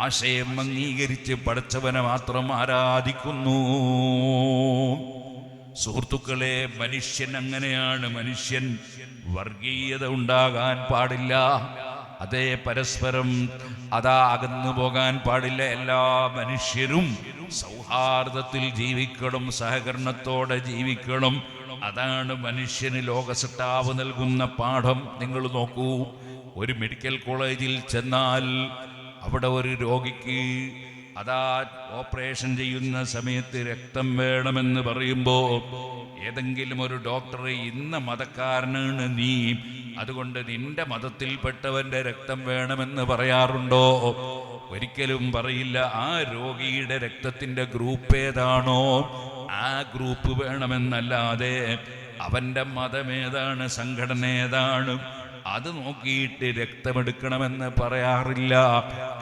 ആശയം അംഗീകരിച്ച് പടച്ചവനെ മാത്രം ആരാധിക്കുന്നു. സുഹൃത്തുക്കളെ, മനുഷ്യൻ അങ്ങനെയാണ്. മനുഷ്യൻ വർഗീയത ഉണ്ടാകാൻ പാടില്ല. അതേ പരസ്പരം അകന്നു പോകാൻ പാടില്ല. എല്ലാ മനുഷ്യരും സൗഹാർദ്ദത്തിൽ ജീവിക്കണം, സഹകരണത്തോടെ ജീവിക്കണം. അതാണ് മനുഷ്യന് ലോകസട്ടാവ് നൽകുന്ന പാഠം. നിങ്ങൾ നോക്കൂ, ഒരു മെഡിക്കൽ കോളേജിൽ ചെന്നാൽ അവിടെ ഒരു രോഗിക്ക് ഓപ്പറേഷൻ ചെയ്യുന്ന സമയത്ത് രക്തം വേണമെന്ന് പറയുമ്പോൾ ഏതെങ്കിലും ഒരു ഡോക്ടർ, ഇന്ന മതക്കാരനാണ് നീ, അതുകൊണ്ട് നിന്റെ മതത്തിൽപ്പെട്ടവന്റെ രക്തം വേണമെന്ന് പറയാറുണ്ടോ? ഒരിക്കലും പറയില്ല. ആ രോഗിയുടെ രക്തത്തിന്റെ ഗ്രൂപ്പ് ഏതാണോ ആ ഗ്രൂപ്പ് വേണമെന്നല്ലാതെ അവന്റെ മതമേതാണ്, സംഘടന ഏതാണ്, അത് നോക്കിയിട്ട് രക്തമെടുക്കണമെന്ന് പറയാറില്ല.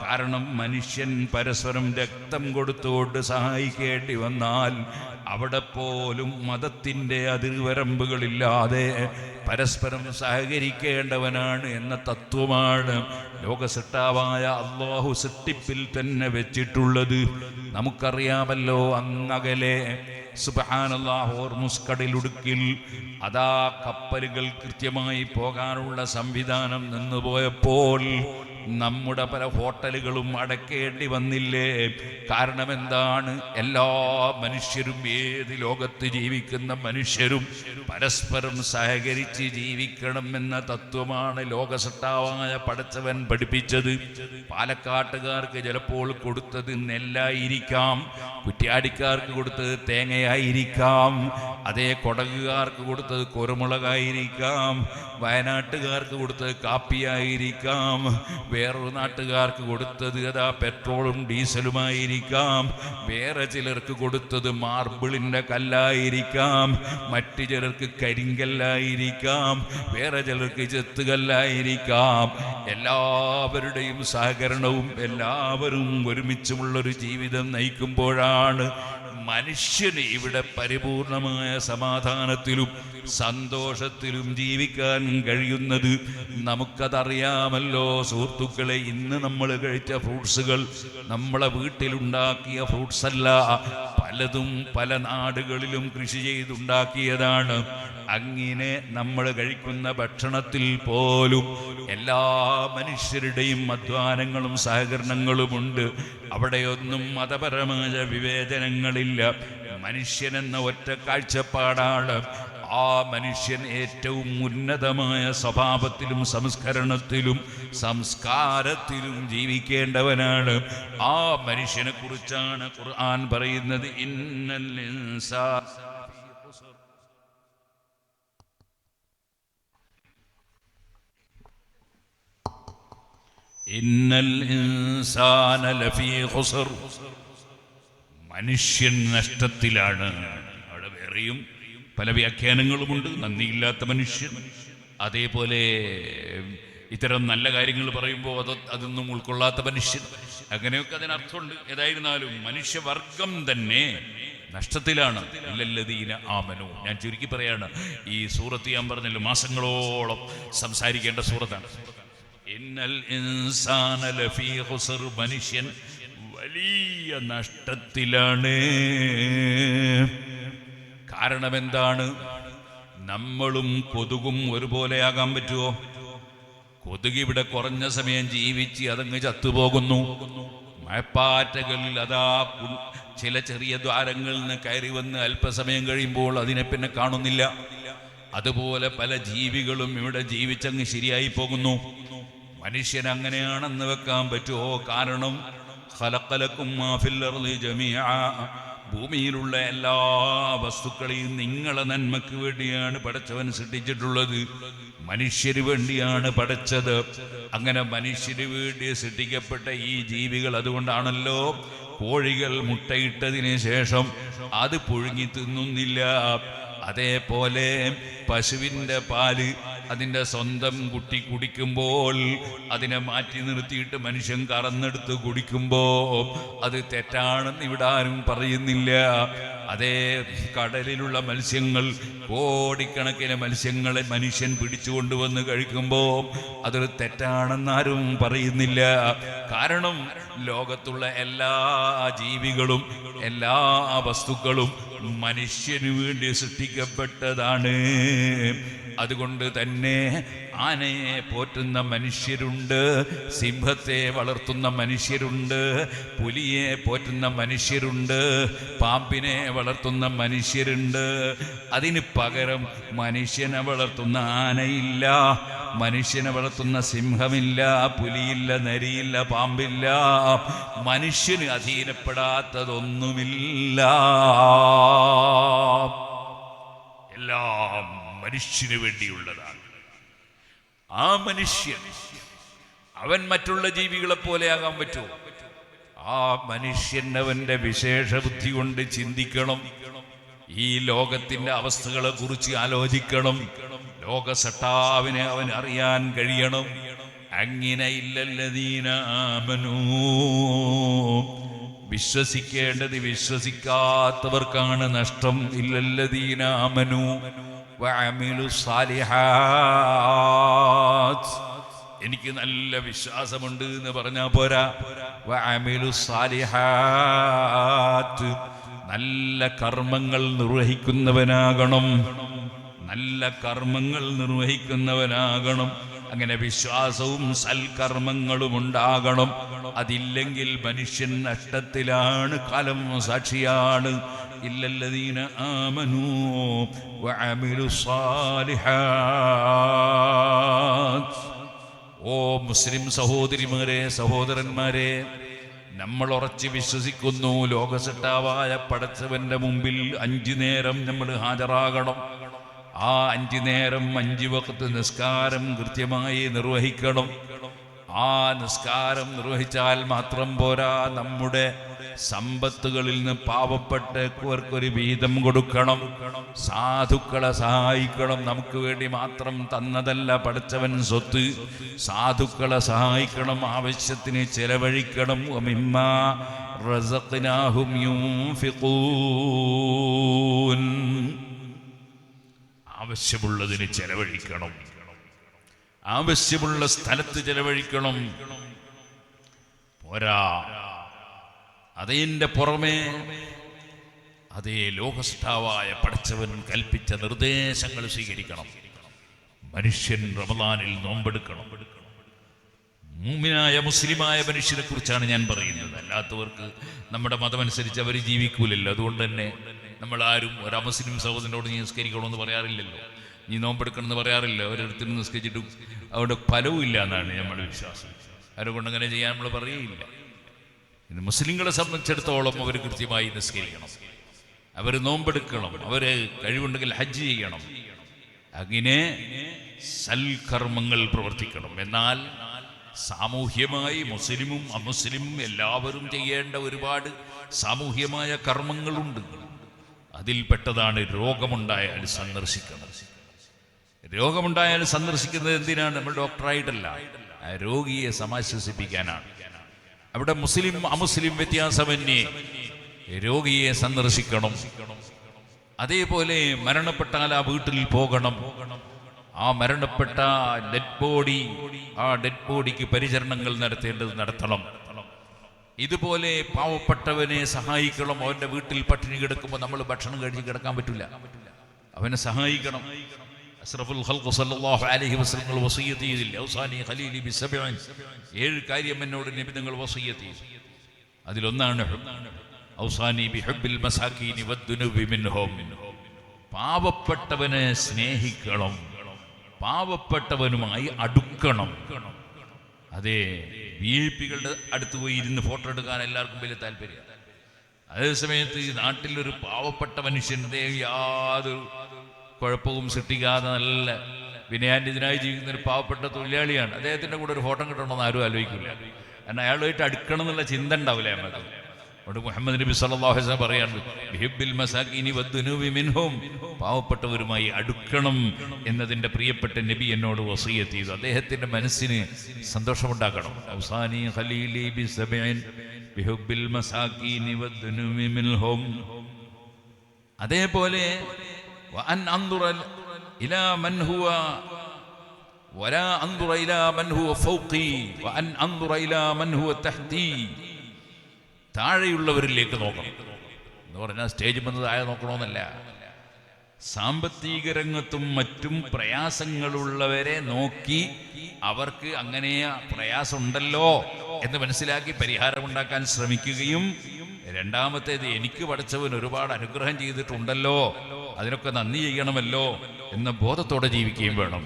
കാരണം മനുഷ്യൻ പരസ്പരം രക്തം കൊടുത്തുകൊണ്ട് സഹായിക്കേണ്ടി വന്നാൽ അവിടെ പോലും മതത്തിൻ്റെ അതിർവരമ്പുകളില്ലാതെ പരസ്പരം സഹകരിക്കേണ്ടവനാണ് എന്ന തത്വമാണ് ലോകസൃഷ്ടാവായ അല്ലാഹു സൃഷ്ടിപ്പിൽ തന്നെ വെച്ചിട്ടുള്ളത്. നമുക്കറിയാമല്ലോ, അങ്ങകലെ സുബ്ഹാനല്ലാഹ് ഹോർമുസ് കടലിടുക്കിൽ കപ്പലുകൾ കൃത്യമായി പോകാനുള്ള സംവിധാനം നിന്നുപോയപ്പോൾ നമ്മുടെ പല ഹോട്ടലുകളും അടയ്ക്കേണ്ടി വന്നില്ലേ? കാരണം എന്താണ്? എല്ലാ മനുഷ്യരും, ഏത് ലോകത്ത് ജീവിക്കുന്ന മനുഷ്യരും പരസ്പരം സഹകരിച്ച് ജീവിക്കണം എന്ന തത്വമാണ് ലോകസൃഷ്ടാവായ പടച്ചവൻ പഠിപ്പിച്ചത്. പാലക്കാട്ടുകാർക്ക് ചിലപ്പോൾ കൊടുത്തത് നെല്ലായിരിക്കാം, കുറ്റ്യാടിക്കാർക്ക് കൊടുത്തത് തേങ്ങയായിരിക്കാം, അതേ കൊടകുകാർക്ക് കൊടുത്തത് കുരുമുളകായിരിക്കാം, വയനാട്ടുകാർക്ക് കൊടുത്തത് കാപ്പിയായിരിക്കാം, വേറൊരു നാട്ടുകാർക്ക് കൊടുത്തത് പെട്രോളും ഡീസലുമായിരിക്കാം, വേറെ ചിലർക്ക് കൊടുത്തത് മാർബിളിൻ്റെ കല്ലായിരിക്കാം, മറ്റു ചിലർക്ക് കരിങ്കല്ലായിരിക്കാം, വേറെ ചിലർക്ക് ചെത്തുകല്ലായിരിക്കാം. എല്ലാവരുടെയും സഹകരണവും എല്ലാവരും ഒരുമിച്ചുമുള്ളൊരു ജീവിതം നയിക്കുമ്പോഴാണ് മനുഷ്യന് ഇവിടെ പരിപൂർണമായ സമാധാനത്തിലും സന്തോഷത്തിലും ജീവിക്കാൻ കഴിയുന്നത് നമുക്കതറിയാമല്ലോ സുഹൃത്തുക്കളെ. ഇന്ന് നമ്മൾ കഴിച്ച ഫ്രൂട്ട്സുകൾ നമ്മളെ വീട്ടിലുണ്ടാക്കിയ ഫ്രൂട്ട്സ് അല്ല, പലതും പല നാടുകളിലും കൃഷി ചെയ്തുണ്ടാക്കിയതാണ്. അങ്ങനെ നമ്മൾ കഴിക്കുന്ന ഭക്ഷണത്തിൽ പോലും എല്ലാ മനുഷ്യരുടെയും അധ്വാനങ്ങളും സഹകരണങ്ങളുമുണ്ട്. അവിടെയൊന്നും മതപരമായ വിവേചനങ്ങളില്ല. മനുഷ്യനെന്ന ഒറ്റ കാഴ്ചപ്പാടാണ്. ആ മനുഷ്യൻ ഏറ്റവും ഉന്നതമായ സ്വഭാവത്തിലും സംസ്കരണത്തിലും സംസ്കാരത്തിലും ജീവിക്കേണ്ടവനാണ്. ആ മനുഷ്യനെ കുറിച്ചാണ് ഖുർആൻ പറയുന്നത്, ഇന്നൽ ഇൻസാന ലഫീ ഖുസ്ർ. മനുഷ്യൻ നഷ്ടത്തിലാണ്. അവിടെ വേറെയും പല വ്യാഖ്യാനങ്ങളുമുണ്ട്. നന്ദിയില്ലാത്ത മനുഷ്യൻ, അതേപോലെ ഇത്തരം നല്ല കാര്യങ്ങൾ പറയുമ്പോൾ അതൊന്നും ഉൾക്കൊള്ളാത്ത മനുഷ്യൻ, അങ്ങനെയൊക്കെ അതിനർത്ഥമുണ്ട്. ഏതായിരുന്നാലും മനുഷ്യവർഗം തന്നെ നഷ്ടത്തിലാണ്. ഇല്ലല്ലദീന ആമനു. ഞാൻ ചുരുക്കി പറയാണ്, ഈ സൂറത്ത് ഞാൻ പറഞ്ഞല്ലോ മാസങ്ങളോളം സംസാരിക്കേണ്ട സൂറത്താണ്. ഇന്നൽ ഇൻസാന ലഫീ ഖുസ്ർ. മനുഷ്യൻ വലിയ നഷ്ടത്തിലാണ്. കാരണം എന്താണ്? നമ്മളും കൊതുകും ഒരുപോലെയാകാൻ പറ്റുമോ? കൊതുക് ഇവിടെ കുറഞ്ഞ സമയം ജീവിച്ച് അതങ്ങ് ചത്തുപോകുന്നു. മഴപ്പാറ്റകളിൽ അതാ ചില ചെറിയ ദ്വാരങ്ങളിൽ നിന്ന് കയറി വന്ന് അല്പസമയം കഴിയുമ്പോൾ അതിനെ പിന്നെ കാണുന്നില്ല. അതുപോലെ പല ജീവികളും ഇവിടെ ജീവിച്ചങ്ങ് ശരിയായി പോകുന്നു. മനുഷ്യൻ അങ്ങനെയാണെന്ന് വെക്കാൻ പറ്റുമോ? കാരണം ഖലഖലകും മാ ഫിൽ അർളി ജമീഅ. ഭൂമിയിലുള്ള എല്ലാ വസ്തുക്കളെയും നിങ്ങളെ നന്മയ്ക്ക് വേണ്ടിയാണ് പടച്ചവൻ സൃഷ്ടിച്ചിട്ടുള്ളത്. മനുഷ്യന് വേണ്ടിയാണ് പഠിച്ചത്. അങ്ങനെ മനുഷ്യന് വേണ്ടി സൃഷ്ടിക്കപ്പെട്ട ഈ ജീവികൾ, അതുകൊണ്ടാണല്ലോ കോഴികൾ മുട്ടയിട്ടതിന് ശേഷം അത് പുഴുങ്ങി തിന്നുന്നില്ല. അതേപോലെ പശുവിൻ്റെ പാല് അതിൻ്റെ സ്വന്തം കുട്ടി കുടിക്കുമ്പോൾ അതിനെ മാറ്റി നിർത്തിയിട്ട് മനുഷ്യൻ കറന്നെടുത്ത് കുടിക്കുമ്പോൾ അത് തെറ്റാണെന്ന് ഇവിടെ ആരും പറയുന്നില്ല. അതേ കടലിലുള്ള മത്സ്യങ്ങൾ, കോടിക്കണക്കിന് മത്സ്യങ്ങളെ മനുഷ്യൻ പിടിച്ചുകൊണ്ടുവന്ന് കഴിക്കുമ്പോൾ അതൊരു തെറ്റാണെന്നാരും പറയുന്നില്ല. കാരണം ലോകത്തുള്ള എല്ലാ ജീവികളും എല്ലാ വസ്തുക്കളും മനുഷ്യന് വേണ്ടി സൃഷ്ടിക്കപ്പെട്ടതാണ്. അതുകൊണ്ട് തന്നെ ആനയെ പോറ്റുന്ന മനുഷ്യരുണ്ട്, സിംഹത്തെ വളർത്തുന്ന മനുഷ്യരുണ്ട്, പുലിയെ പോറ്റുന്ന മനുഷ്യരുണ്ട്, പാമ്പിനെ വളർത്തുന്ന മനുഷ്യരുണ്ട്. അതിന് പകരം മനുഷ്യനെ വളർത്തുന്ന ആനയില്ല, മനുഷ്യനെ വളർത്തുന്ന സിംഹമില്ല, പുലിയില്ല, നരിയില്ല, പാമ്പില്ല. മനുഷ്യന് അധീനപ്പെടാത്തതൊന്നുമില്ല. എല്ലാം മനുഷ്യന് വേണ്ടിയുള്ളതാണ്. ആ മനുഷ്യൻ അവൻ മറ്റുള്ള ജീവികളെ പോലെ ആകാൻ പറ്റുമോ? ആ മനുഷ്യൻ അവന്റെ വിശേഷ ബുദ്ധി കൊണ്ട് ചിന്തിക്കണം. ഈ ലോകത്തിന്റെ അവസ്ഥകളെ കുറിച്ച് ആലോചിക്കണം. ലോകസട്ടാവിനെ അവൻ അറിയാൻ കഴിയണം. അങ്ങനെ ഇല്ലല്ലദീന ആമനൂ. വിശ്വസിക്കേണ്ടത് വിശ്വസിക്കാത്തവർക്കാണ് നഷ്ടം. ഇല്ലല്ലദീന ആമനൂ വഅമിലു സാലിഹാത്ത്. എനിക്ക് നല്ല വിശ്വാസമുണ്ട് എന്ന് പറഞ്ഞാൽ പോരാ. വഅമിലു സാലിഹാത്ത്, നല്ല കർമ്മങ്ങൾ നിർവഹിക്കുന്നവനാകണം. നല്ല കർമ്മങ്ങൾ നിർവഹിക്കുന്നവനാകണം. അങ്ങനെ വിശ്വാസവും സൽക്കർമ്മങ്ങളും ഉണ്ടാകണം. അതില്ലെങ്കിൽ മനുഷ്യൻ നഷ്ടത്തിലാണ്. കാലം സാക്ഷിയാണ്. ഇല്ലല്ലദീന ആമനൂ വഅമിലു സാലിഹാത്ത്. ഓ മുസ്ലിം സഹോദരിമാരെ, സഹോദരന്മാരെ, നമ്മൾ ഉറച്ച് വിശ്വസിക്കുന്നു ലോകസട്ടാവായ പടച്ചവന്റെ മുമ്പിൽ 5 നേരം നമ്മൾ ഹാജരാകണം. ആ 5 നേരം 5 വഖ്ത് നിസ്കാരം കൃത്യമായി നിർവഹിക്കണം. ആ നിസ്കാരം നിർവഹിച്ചാൽ മാത്രം പോരാ, നമ്മുടെ സമ്പത്തുകളിൽ നിന്ന് പാവപ്പെട്ടവർക്കൊരു വീതം കൊടുക്കണം, സാധുക്കളെ സഹായിക്കണം. നമുക്ക് വേണ്ടി മാത്രം തന്നതല്ല പടച്ചവൻ സ്വത്ത്, സാധുക്കളെ സഹായിക്കണം, ആവശ്യത്തിന് ചെലവഴിക്കണം. വമിമ്മാ റസഖ്നാഹും യുൻഫിഖൂൻ, ആവശ്യമുള്ളതിന് ചെലവഴിക്കണം, ആവശ്യമുള്ള സ്ഥലത്ത് ചെലവഴിക്കണം. പോരാ, അതിൻ്റെ പുറമെ അതേ ലോകസ്ഥാവായ പടച്ചവൻ കൽപ്പിച്ച നിർദ്ദേശങ്ങൾ സ്വീകരിക്കണം. മനുഷ്യൻ റമദാനിൽ നോമ്പെടുക്കണം. മൂമിനായ മുസ്ലിമായ മനുഷ്യനെ കുറിച്ചാണ് ഞാൻ പറയുന്നത്. അല്ലാത്തവർക്ക് നമ്മുടെ മതമനുസരിച്ച് അവർ ജീവിക്കൂലല്ലോ. അതുകൊണ്ട് തന്നെ നമ്മൾ ആരും ഒരു അമുസ്ലിം സഹോദരനോട് നീ നിസ്കരിക്കണമെന്ന് പറയാറില്ലല്ലോ, നീ നോമ്പെടുക്കണമെന്ന് പറയാറില്ല. ഓരോരുത്തരും നിസ്കരിച്ചിട്ടും അവിടെ ഫലവും ഇല്ല എന്നാണ് നമ്മുടെ വിശ്വാസം. അവരെ കൊണ്ട് അങ്ങനെ ചെയ്യാൻ നമ്മൾ പറയുകയില്ല. ഇത് മുസ്ലിങ്ങളെ സംബന്ധിച്ചിടത്തോളം അവർ കൃത്യമായി നിസ്കരിക്കണം, അവർ നോമ്പെടുക്കണം, അവർ കഴിവുണ്ടെങ്കിൽ ഹജ്ജ് ചെയ്യണം, അങ്ങനെ സൽക്കർമ്മങ്ങൾ പ്രവർത്തിക്കണം. എന്നാൽ സാമൂഹ്യമായി മുസ്ലിമും അമുസ്ലിമും എല്ലാവരും ചെയ്യേണ്ട ഒരുപാട് സാമൂഹ്യമായ കർമ്മങ്ങളുണ്ട്. അതിൽപ്പെട്ടതാണ് രോഗമുണ്ടായാൽ സന്ദർശിക്കണം. രോഗമുണ്ടായാൽ സന്ദർശിക്കുന്നത് എന്തിനാണ്? നമ്മൾ ഡോക്ടറായിട്ടല്ല, ആ രോഗിയെ സമാശ്വസിപ്പിക്കാനാണ്. അവിടെ മുസ്ലിം അമുസ്ലിം വ്യത്യാസമന്യേ രോഗിയെ സന്ദർശിക്കണം. അതേപോലെ മരണപ്പെട്ടാൽ ആ വീട്ടിൽ പോകണം. ആ മരണപ്പെട്ട ഡെഡ് ബോഡിക്ക് പരിചരണങ്ങൾ നടത്തണം. ഇതുപോലെ പാവപ്പെട്ടവനെ സഹായിക്കണം. അവന്റെ വീട്ടിൽ പട്ടിണി കിടക്കുമ്പോൾ നമ്മൾ ഭക്ഷണം കഴിച്ച് കിടക്കാൻ പറ്റില്ല, അവനെ സഹായിക്കണം. അഷ്റഫുൽ ഖൽഖ് സല്ലല്ലാഹു അലൈഹി വസല്ലം വസിയ്യത്ത് ചെയ്തില്ല, ഔസാനി ഖലീലി ബിസബഇൻ, 7 കാര്യം എന്നോട് നബി തങ്ങൾ വസിയ്യത്ത് ചെയ്തു. അതിലൊന്നാണ് ഔസാനി ബിഹുബ്ബിൽ മസാകീനി വദ്ദുനുബി മിൻഹും, പാവപ്പെട്ടവനെ സ്നേഹിക്കണം, പാവപ്പെട്ടവനുമായി അടുക്കണം. അതെ, വിഐപികളുടെ അടുത്ത് പോയി ഇരുന്ന് ഫോട്ടോ എടുക്കാൻ എല്ലാവർക്കും വലിയ താല്പര്യം. അതേസമയത്ത് ഈ നാട്ടിലൊരു പാവപ്പെട്ട മനുഷ്യൻ്റെ യാതൊരു കുഴപ്പവും സൃഷ്ടിക്കാതെ നല്ല വിനയാന്യതനായി ജീവിക്കുന്ന ഒരു പാവപ്പെട്ട തൊഴിലാളിയാണ്, അദ്ദേഹത്തിൻ്റെ കൂടെ ഒരു ഫോട്ടോ കിട്ടണമെന്ന് ആരും ആലോചിക്കില്ല. കാരണം അയാളുമായിട്ട് അടുക്കണം എന്നുള്ള ചിന്ത ഉണ്ടാവില്ല നമുക്ക്. അതുകൊണ്ട് മുഹമ്മദ് നബി സല്ലല്ലാഹു അലൈഹി വസല്ലം പറയാണ്, ബിഹുബ്ബിൽ മസാകീനി വദ്ദുനൂബി മിൻഹും, പാവപ്പെട്ടവരുമായി അടുക്കണം എന്നതിൻ്റെ പ്രിയപ്പെട്ട നബി എന്നോട് വസിയ്യത്ത് ചെയ്തു. അദ്ദേഹത്തിൻ്റെ മനസ്സിന് സന്തോഷമുണ്ടാക്കണം. ഔസാനി ഖലീലി ബിസബഇൻ ബിഹുബ്ബിൽ മസാകീനി വദ്ദുനൂബി മിൻഹും. അതേപോലെ വഅൻ അൻദുറ ഇലാ മൻ ഹുവ വലാ അൻദുറ ഇലാ മൻ ഹുവ ഫൗഖി വഅൻ അൻദുറ ഇലാ മൻ ഹുവ തഹ്തി, താഴെയുള്ളവരിലേക്ക് നോക്കണം എന്ന് പറഞ്ഞാൽ സ്റ്റേജ് വന്ന് താഴെ നോക്കണമെന്നല്ല. സാമ്പത്തിക രംഗത്തും മറ്റും പ്രയാസങ്ങളുള്ളവരെ നോക്കി അവർക്ക് അങ്ങനെ പ്രയാസമുണ്ടല്ലോ എന്ന് മനസ്സിലാക്കി പരിഹാരമുണ്ടാക്കാൻ ശ്രമിക്കുകയും, രണ്ടാമത്തേത് എനിക്ക് പഠിച്ചവൻ ഒരുപാട് അനുഗ്രഹം ചെയ്തിട്ടുണ്ടല്ലോ, അതിനൊക്കെ നന്ദി ചെയ്യണമല്ലോ എന്ന ബോധത്തോടെ ജീവിക്കുകയും വേണം.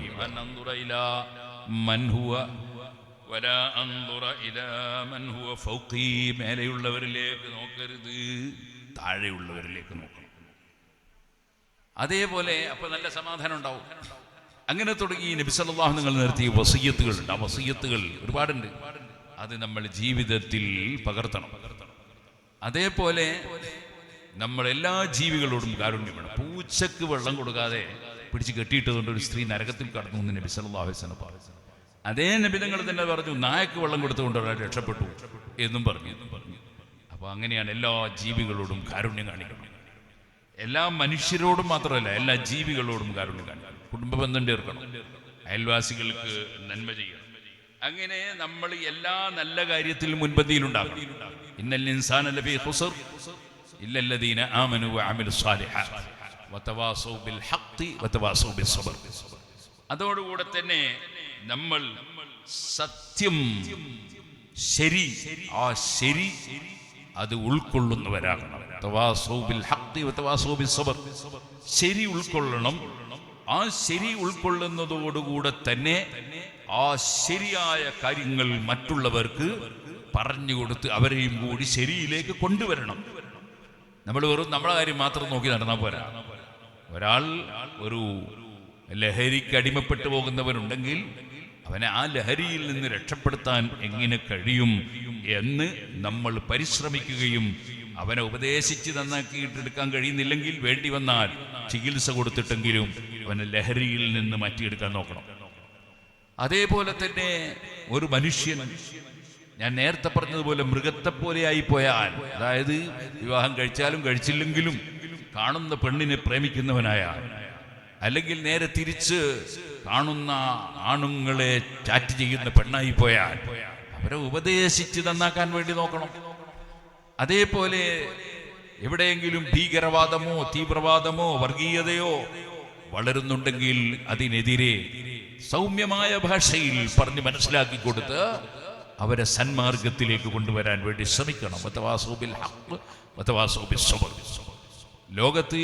മേലെയുള്ളവരിലേക്ക് നോക്കരുത്, താഴെയുള്ളവരിലേക്ക് നോക്കണം. അതേപോലെ അപ്പൊ നല്ല സമാധാനം ഉണ്ടാവും. അങ്ങനെ തുടങ്ങി നബി സല്ലല്ലാഹു നിങ്ങൾ നിർത്തിയ വസിയ്യത്തുകളുണ്ട്. ആ വസിയ്യത്തുകൾ ഒരുപാടുണ്ട്, അത് നമ്മൾ ജീവിതത്തിൽ പകർത്തണം. അതേപോലെ നമ്മൾ എല്ലാ ജീവികളോടും കാരുണ്യം വേണം. പൂച്ചക്ക് വെള്ളം കൊടുക്കാതെ പിടിച്ച് കെട്ടിയിട്ടതുകൊണ്ട് ഒരു സ്ത്രീ നരകത്തിൽ കടന്നു എന്ന് നബി സല്ലല്ലാഹു അലൈഹി വസല്ലം പറഞ്ഞു. അതേ നബി തങ്ങൾ തന്നെ പറഞ്ഞു, നായക്ക് വെള്ളം കൊടുത്തുകൊണ്ട് ഒരാൾ രക്ഷപ്പെട്ടു എന്നും പറഞ്ഞു. അപ്പോൾ അങ്ങനെയാണ് എല്ലാ ജീവികളോടും കാരുണ്യം കാണിക്കണം. എല്ലാ മനുഷ്യരോടും മാത്രമല്ല, എല്ലാ ജീവികളോടും കാരുണ്യം കാണിക്കണം. കുടുംബ ബന്ധം ചേർക്കണം, അയൽവാസികൾക്ക് നന്മ ചെയ്യണം. അങ്ങനെ നമ്മൾ എല്ലാ നല്ല കാര്യത്തിലും മുൻപന്തിയിലുണ്ടാകണം. ഇന്നൽ ഇൻസാന ലഫീ ഖുസ്ർ ഇല്ലല്ലദീന ആമനു വഅമിലുസ് സാലിഹാത്ത് വതവാസൗ ബിൽ ഹഖ് വതവാസൗ ബിസ് സബ്ർ. അതോടുകൂടെ തന്നെ നമ്മൾ സത്യം, ശരി, ആ ശരി അത് ഉൾക്കൊള്ളുന്നവരാകണം. തവാസൗ ബിൽ ഹഖ് വതവാസൗ ബിസ് സബ്ർ, ശരി ഉൾക്കൊള്ളണം. ആ ശരി ഉൾക്കൊള്ളുന്നതോടുകൂടെ തന്നെ ആ ശരിയായ കാര്യങ്ങൾ മറ്റുള്ളവർക്ക് പറഞ്ഞു കൊടുത്ത് അവരെയും കൂടി ശരിയിലേക്ക് കൊണ്ടുവരണം. നമ്മൾ വെറും നമ്മളെ കാര്യം മാത്രം നോക്കി നടന്നാൽ പോരാ. ഒരാൾ ഒരു ലഹരിക്ക് അടിമപ്പെട്ടു പോകുന്നവനുണ്ടെങ്കിൽ അവനെ ആ ലഹരിയിൽ നിന്ന് രക്ഷപ്പെടുത്താൻ എങ്ങനെ കഴിയും എന്ന് നമ്മൾ പരിശ്രമിക്കുകയും അവനെ ഉപദേശിച്ച് നന്നാക്കിയിട്ടെടുക്കാൻ കഴിയുന്നില്ലെങ്കിൽ വേണ്ടി വന്നാൽ ചികിത്സ കൊടുത്തിട്ടെങ്കിലും അവനെ ലഹരിയിൽ നിന്ന് മാറ്റിയെടുക്കാൻ നോക്കണം. അതേപോലെ തന്നെ ഒരു മനുഷ്യൻ, ഞാൻ നേരത്തെ പറഞ്ഞതുപോലെ മൃഗത്തെപ്പോലെയായി പോയാൽ, അതായത് വിവാഹം കഴിച്ചാലും കഴിച്ചില്ലെങ്കിലും കാണുന്ന പെണ്ണിനെ പ്രേമിക്കുന്നവനായാൽ, അല്ലെങ്കിൽ നേരെ തിരിച്ച് കാണുന്ന ആണുങ്ങളെ ചാറ്റ് ചെയ്യുന്ന പെണ്ണായി പോയാൽ അവരെ ഉപദേശിച്ച് നന്നാക്കാൻ വേണ്ടി നോക്കണം. അതേപോലെ എവിടെയെങ്കിലും ഭീകരവാദമോ തീവ്രവാദമോ വർഗീയതയോ വളരുന്നുണ്ടെങ്കിൽ അതിനെതിരെ സൗമ്യമായ ഭാഷയിൽ പറഞ്ഞ് മനസ്സിലാക്കി കൊടുത്ത് അവരെ സന്മാർഗത്തിലേക്ക് കൊണ്ടുവരാൻ വേണ്ടി ശ്രമിക്കണം. ലോകത്ത്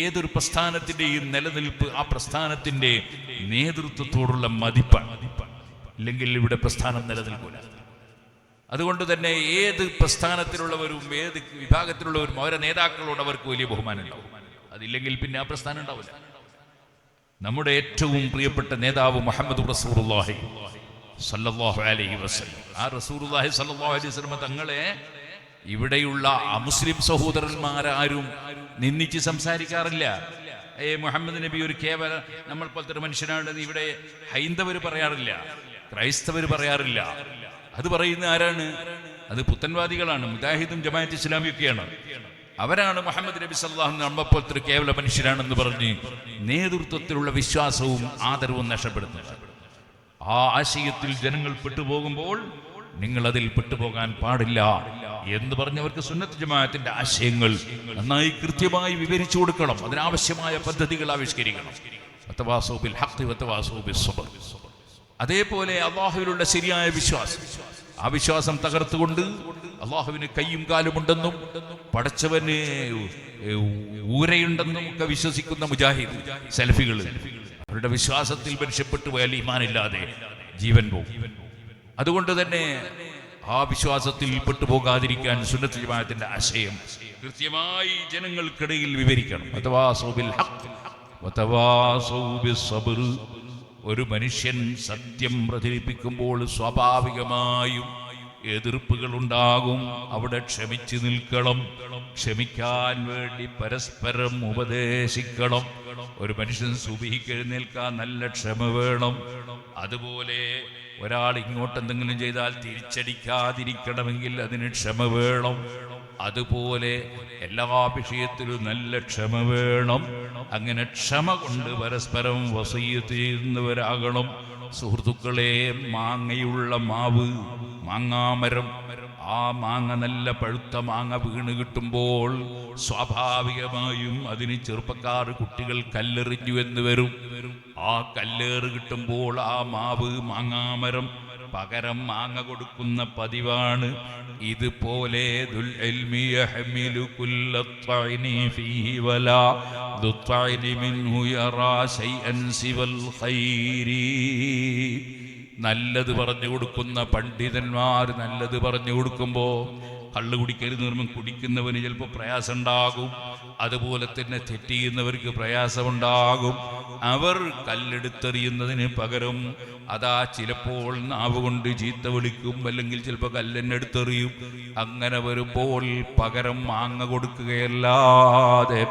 ഏതൊരു പ്രസ്ഥാനത്തിന്റെയും നിലനിൽപ്പ് ആ പ്രസ്ഥാനത്തിന്റെ നേതൃത്വത്തോടുള്ള മതിപ്പാണ്. ഇല്ലെങ്കിൽ ഇവിടെ പ്രസ്ഥാനം നിലനിൽക്കൂല. അതുകൊണ്ട് തന്നെ ഏത് പ്രസ്ഥാനത്തിലുള്ളവരും ഏത് വിഭാഗത്തിലുള്ളവരും അവരെ നേതാക്കളോട് അവർക്ക് വലിയ ബഹുമാനം ഉണ്ടാവും. അതില്ലെങ്കിൽ പിന്നെ ആ പ്രസ്ഥാനം ഉണ്ടാവില്ല. നമ്മുടെ ഏറ്റവും പ്രിയപ്പെട്ട നേതാവ് മുഹമ്മദ് റസൂലുള്ളാഹി സ്വല്ലല്ലാഹു അലൈഹി വസല്ലം, ആ റസൂലുള്ളാഹി സ്വല്ലല്ലാഹു അലൈഹി വസല്ലം തങ്ങളെ ഇവിടെയുള്ള അമുസ്ലിം സഹോദരന്മാരാരും നിന്ദിച്ച് സംസാരിക്കാറില്ല. മുഹമ്മദ് നബി ഒരു കേവല നമ്മൾ പോലത്തെ ഒരു മനുഷ്യനാണെന്ന് ഇവിടെ ഹൈന്ദവർ പറയാറില്ല, ക്രൈസ്തവർ പറയാറില്ല. അത് പറയുന്ന ആരാണ്? അത് പുത്തൻവാദികളാണ്, മുജാഹിദും ജമാഅത്ത് ഇസ്ലാമിയൊക്കെയാണ്. അവരാണ് മുഹമ്മദ് നബി സല്ലല്ലാഹു അലൈഹി വസല്ലം നമ്മളെപ്പോലത്തെ ഒരു കേവല മനുഷ്യനാണെന്ന് പറഞ്ഞ് നേതൃത്വത്തിലുള്ള വിശ്വാസവും ആദരവും നഷ്ടപ്പെടുന്നത്. ആ ആശയത്തിൽ ജനങ്ങൾ പെട്ടുപോകുമ്പോൾ നിങ്ങൾ അതിൽ പെട്ടുപോകാൻ പാടില്ല എന്ന് പറഞ്ഞവർക്ക് സുന്നത്ത് ജമാഅത്തിന്റെ ആശയങ്ങൾ നന്നായി കൃത്യമായി വിവരിച്ചു കൊടുക്കണം. അതിനാവശ്യമായ പദ്ധതികൾ ആവിഷ്കരിക്കണം. അതേപോലെ അല്ലാഹുവിലുള്ള ശരിയായ വിശ്വാസം, ആ വിശ്വാസം തകർത്തുകൊണ്ട് അല്ലാഹുവിന് കയ്യും കാലുമുണ്ടെന്നും പടച്ചവന് ഊരയുണ്ടെന്നും ഒക്കെ വിശ്വസിക്കുന്ന മുജാഹിദ് സലഫികൾ അവരുടെ വിശ്വാസത്തിൽ മനുഷ്യപ്പെട്ടു പോയാൽ ഈമാനില്ലാതെ ജീവൻ പോകും. അതുകൊണ്ട് തന്നെ ആ വിശ്വാസത്തിൽ പെട്ടുപോകാതിരിക്കാൻ സുന്നത്ത് ജമാഅത്തിന്റെ ആശയം കൃത്യമായി ജനങ്ങൾക്കിടയിൽ വിവരിക്കണം. ഒരു മനുഷ്യൻ സത്യം പ്രചരിപ്പിക്കുമ്പോൾ സ്വാഭാവികമായും എതിർപ്പുകൾ ഉണ്ടാകും. അവിടെ ക്ഷമിച്ചു നിൽക്കണം. ക്ഷമിക്കാൻ വേണ്ടി പരസ്പരം ഉപദേശിക്കണം. ഒരു മനുഷ്യൻ സുബഹിക്ക് എഴുന്നേൽക്കാൻ നല്ല ക്ഷമ വേണം. അതുപോലെ ഒരാൾ ഇങ്ങോട്ട് എന്തെങ്കിലും ചെയ്താൽ തിരിച്ചടിക്കാതിരിക്കണമെങ്കിൽ അതിന് ക്ഷമ വേണം. അതുപോലെ എല്ലാ വിഷയത്തിലും നല്ല ക്ഷമ വേണം. അങ്ങനെ ക്ഷമ കൊണ്ട് പരസ്പരം വസിയ്യത്ത് ചെയ്യുന്നവരാകണം. സുഹൃത്തുക്കളെ, മാങ്ങയുള്ള മാവ്, മാങ്ങാമരം, ആ മാങ്ങ നല്ല പഴുത്ത മാങ്ങ വീണ് കിട്ടുമ്പോൾ സ്വാഭാവികമായും അതിന് ചെറുപ്പക്കാർ കുട്ടികൾ കല്ലെറിഞ്ഞു എന്ന് വരും. ആ കല്ലേറ് കിട്ടുമ്പോൾ ആ മാവ് മാങ്ങാമരം പകരം മാങ്ങ കൊടുക്കുന്ന പതിവാണ്. ഇതുപോലെ നല്ലത് പറഞ്ഞു കൊടുക്കുന്ന പണ്ഡിതന്മാർ നല്ലത് പറഞ്ഞു കൊടുക്കുമ്പോൾ കള്ളു കുടിക്കരുത് നിർമ്മം കുടിക്കുന്നവന് ചിലപ്പോൾ പ്രയാസം ഉണ്ടാകും. അതുപോലെ തന്നെ തെറ്റിയുന്നവർക്ക് പ്രയാസമുണ്ടാകും. അവർ കല്ലെടുത്തെറിയുന്നതിന് പകരം അതാ ചിലപ്പോൾ നാവ് കൊണ്ട് ചീത്ത വിളിക്കും, അല്ലെങ്കിൽ ചിലപ്പോൾ കല്ലെന്നെടുത്തെറിയും. അങ്ങനെ വരുമ്പോൾ പകരം മാങ്ങ കൊടുക്കുകയല്ലാതെ,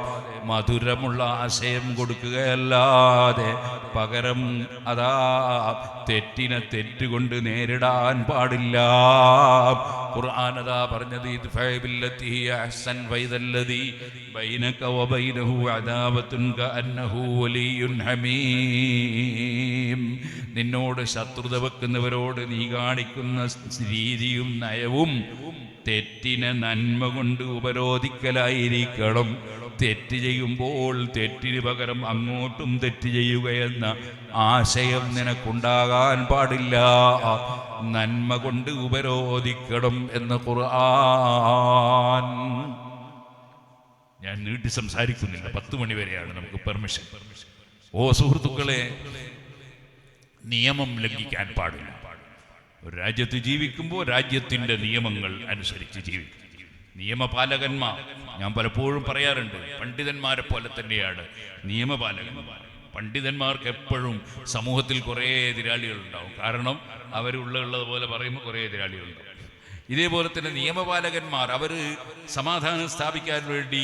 മധുരമുള്ള ആശയം കൊടുക്കുകയല്ലാതെ പകരം അതാ തെറ്റിനെ തെറ്റുകൊണ്ട് നേരിടാൻ പാടില്ല. ഖുർആൻ അതാ പറഞ്ഞത്, നിന്നോട് ശത്രുത വെക്കുന്നവരോട് നീ കാണിക്കുന്ന രീതിയും നയവും തെറ്റിനെ നന്മ കൊണ്ട് ഉപരോധിക്കലായിരിക്കണം. തെറ്റ് ചെയ്യുമ്പോൾ തെറ്റിന് പകരം അങ്ങോട്ടും തെറ്റ് ചെയ്യുകയെന്ന ആശയം നിനക്കുണ്ടാകാൻ പാടില്ല. നന്മ കൊണ്ട് ഉപരോധിക്കണം എന്ന് ഖുർആൻ. ഞാൻ നീട്ടി സംസാരിക്കുന്നില്ല, 10 മണി വരെയാണ് നമുക്ക് പെർമിഷൻ. ഓ സുഹൃത്തുക്കളെ, നിയമം ലംഘിക്കാൻ പാടില്ല. ഒരു രാജ്യത്ത് ജീവിക്കുമ്പോൾ രാജ്യത്തിൻ്റെ നിയമങ്ങൾ അനുസരിച്ച് ജീവിക്കും. നിയമപാലകന്മാർ, ഞാൻ പലപ്പോഴും പറയാറുണ്ട്, പണ്ഡിതന്മാരെ പോലെ തന്നെയാണ് നിയമപാലകന്മാർ. പണ്ഡിതന്മാർക്ക് എപ്പോഴും സമൂഹത്തിൽ കുറേ എതിരാളികളുണ്ടാവും. കാരണം അവരുള്ളതുപോലെ പറയുമ്പോൾ കുറേ എതിരാളികളുണ്ടാവും. ഇതേപോലെ തന്നെ നിയമപാലകന്മാർ അവർ സമാധാനം സ്ഥാപിക്കാൻ വേണ്ടി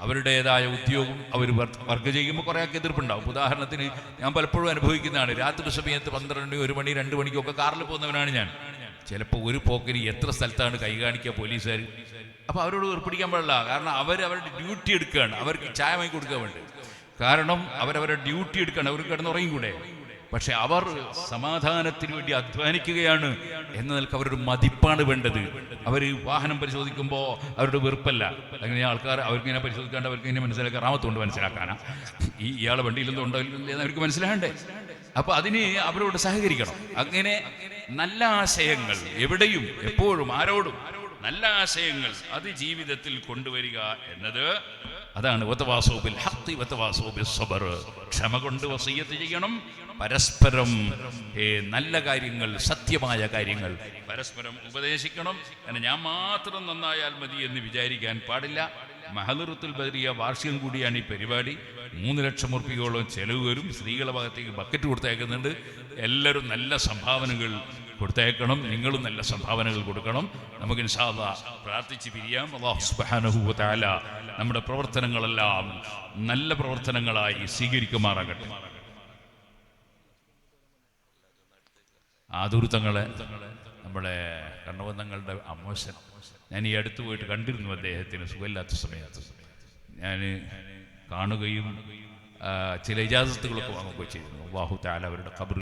അവരുടേതായ ഉദ്യോഗം അവർ വർക്ക് ചെയ്യുമ്പോൾ കുറേയൊക്കെ എതിർപ്പുണ്ടാവും. ഉദാഹരണത്തിന് ഞാൻ പലപ്പോഴും അനുഭവിക്കുന്നതാണ്. രാത്രി സമയത്ത് 12 1 മണി 2 മണിക്കൊക്കെ കാറിൽ പോകുന്നവനാണ് ഞാൻ. ചിലപ്പോൾ ഒരു പോക്കിന് എത്ര സ്ഥലത്താണ് കൈ കാണിക്കുക പോലീസുകാർ. അപ്പോൾ അവരോട് ഏർപ്പിടിക്കാൻ പാടില്ല. കാരണം അവരുടെ ഡ്യൂട്ടി എടുക്കുകയാണ്. അവർക്ക് ചായ വാങ്ങി കൊടുക്കാൻ വേണ്ടി. കാരണം അവരവരുടെ ഡ്യൂട്ടി എടുക്കുകയാണ്. അവർ കിടന്നുറങ്ങിക്കൂടെ? പക്ഷെ അവർ സമാധാനത്തിന് വേണ്ടി അധ്വാനിക്കുകയാണ് എന്ന നിലക്ക് അവരൊരു മതിപ്പാണ് വേണ്ടത്. അവർ വാഹനം പരിശോധിക്കുമ്പോൾ അവരുടെ വെറുപ്പല്ല. അങ്ങനെ ആൾക്കാർ അവർക്കിങ്ങനെ പരിശോധിക്കാണ്ട് അവർക്ക് ഇങ്ങനെ മനസ്സിലാക്കാൻ റാമത്തുകൊണ്ട് മനസ്സിലാക്കാനാ ഇയാളെ വണ്ടിയിലൊന്നും ഉണ്ടോ ഇല്ലെന്ന് അവർക്ക് മനസ്സിലാകണ്ടേ? അപ്പൊ അതിന് അവരോട് സഹകരിക്കണം. അങ്ങനെ നല്ല ആശയങ്ങൾ എവിടെയും എപ്പോഴും ആരോടും നല്ല ആശയങ്ങൾ അത് ജീവിതത്തിൽ കൊണ്ടുവരിക എന്നത് അതാണ് ക്ഷമ കൊണ്ട് വസിയ്യത്ത് ചെയ്യണം. പരസ്പരം നല്ല കാര്യങ്ങൾ സത്യമായ കാര്യങ്ങൾ പരസ്പരം ഉപദേശിക്കണം. അങ്ങനെ ഞാൻ മാത്രം നന്നായാൽ മതി എന്ന് വിചാരിക്കാൻ പാടില്ല. മഹദറത്തുൽ ബദരിയ വാർഷികം കൂടിയാണ് ഈ പരിപാടി. 3 ലക്ഷം ഉറുപ്പികയോളം ചെലവ് വരും. സ്ത്രീകളുടെ ഭാഗത്തേക്ക് ബക്കറ്റ് കൊടുത്തയക്കുന്നുണ്ട്. എല്ലാവരും നല്ല സംഭാവനകൾ കൊടുത്തയക്കണം. നിങ്ങളും നല്ല സംഭാവനകൾ കൊടുക്കണം. നമുക്ക് ഇൻഷാ അല്ലാഹ് പ്രാർത്ഥിച്ച് പിരിയാം. അല്ലാഹു സുബ്ഹാനഹു വ തആല നമ്മുടെ പ്രവർത്തനങ്ങളെല്ലാം നല്ല പ്രവർത്തനങ്ങളായി സ്വീകരിക്കുമാറാകട്ടെ. ആദൂർത്തങ്ങളെ നമ്മുടെ കണ്ണവന്തങ്ങളുടെ അമ്മോശൻ ഞാൻ ഈ അടുത്ത് പോയിട്ട് കണ്ടിരുന്നു. അദ്ദേഹത്തിന് സുഖമില്ലാത്ത സമയത്ത് ഞാൻ കാണുകയും ചില ഇജാസത്തുകളൊക്കെ വാങ്ങുകയും ചെയ്തിരുന്നു. അല്ലാഹു തആല അവരുടെ ഖബർ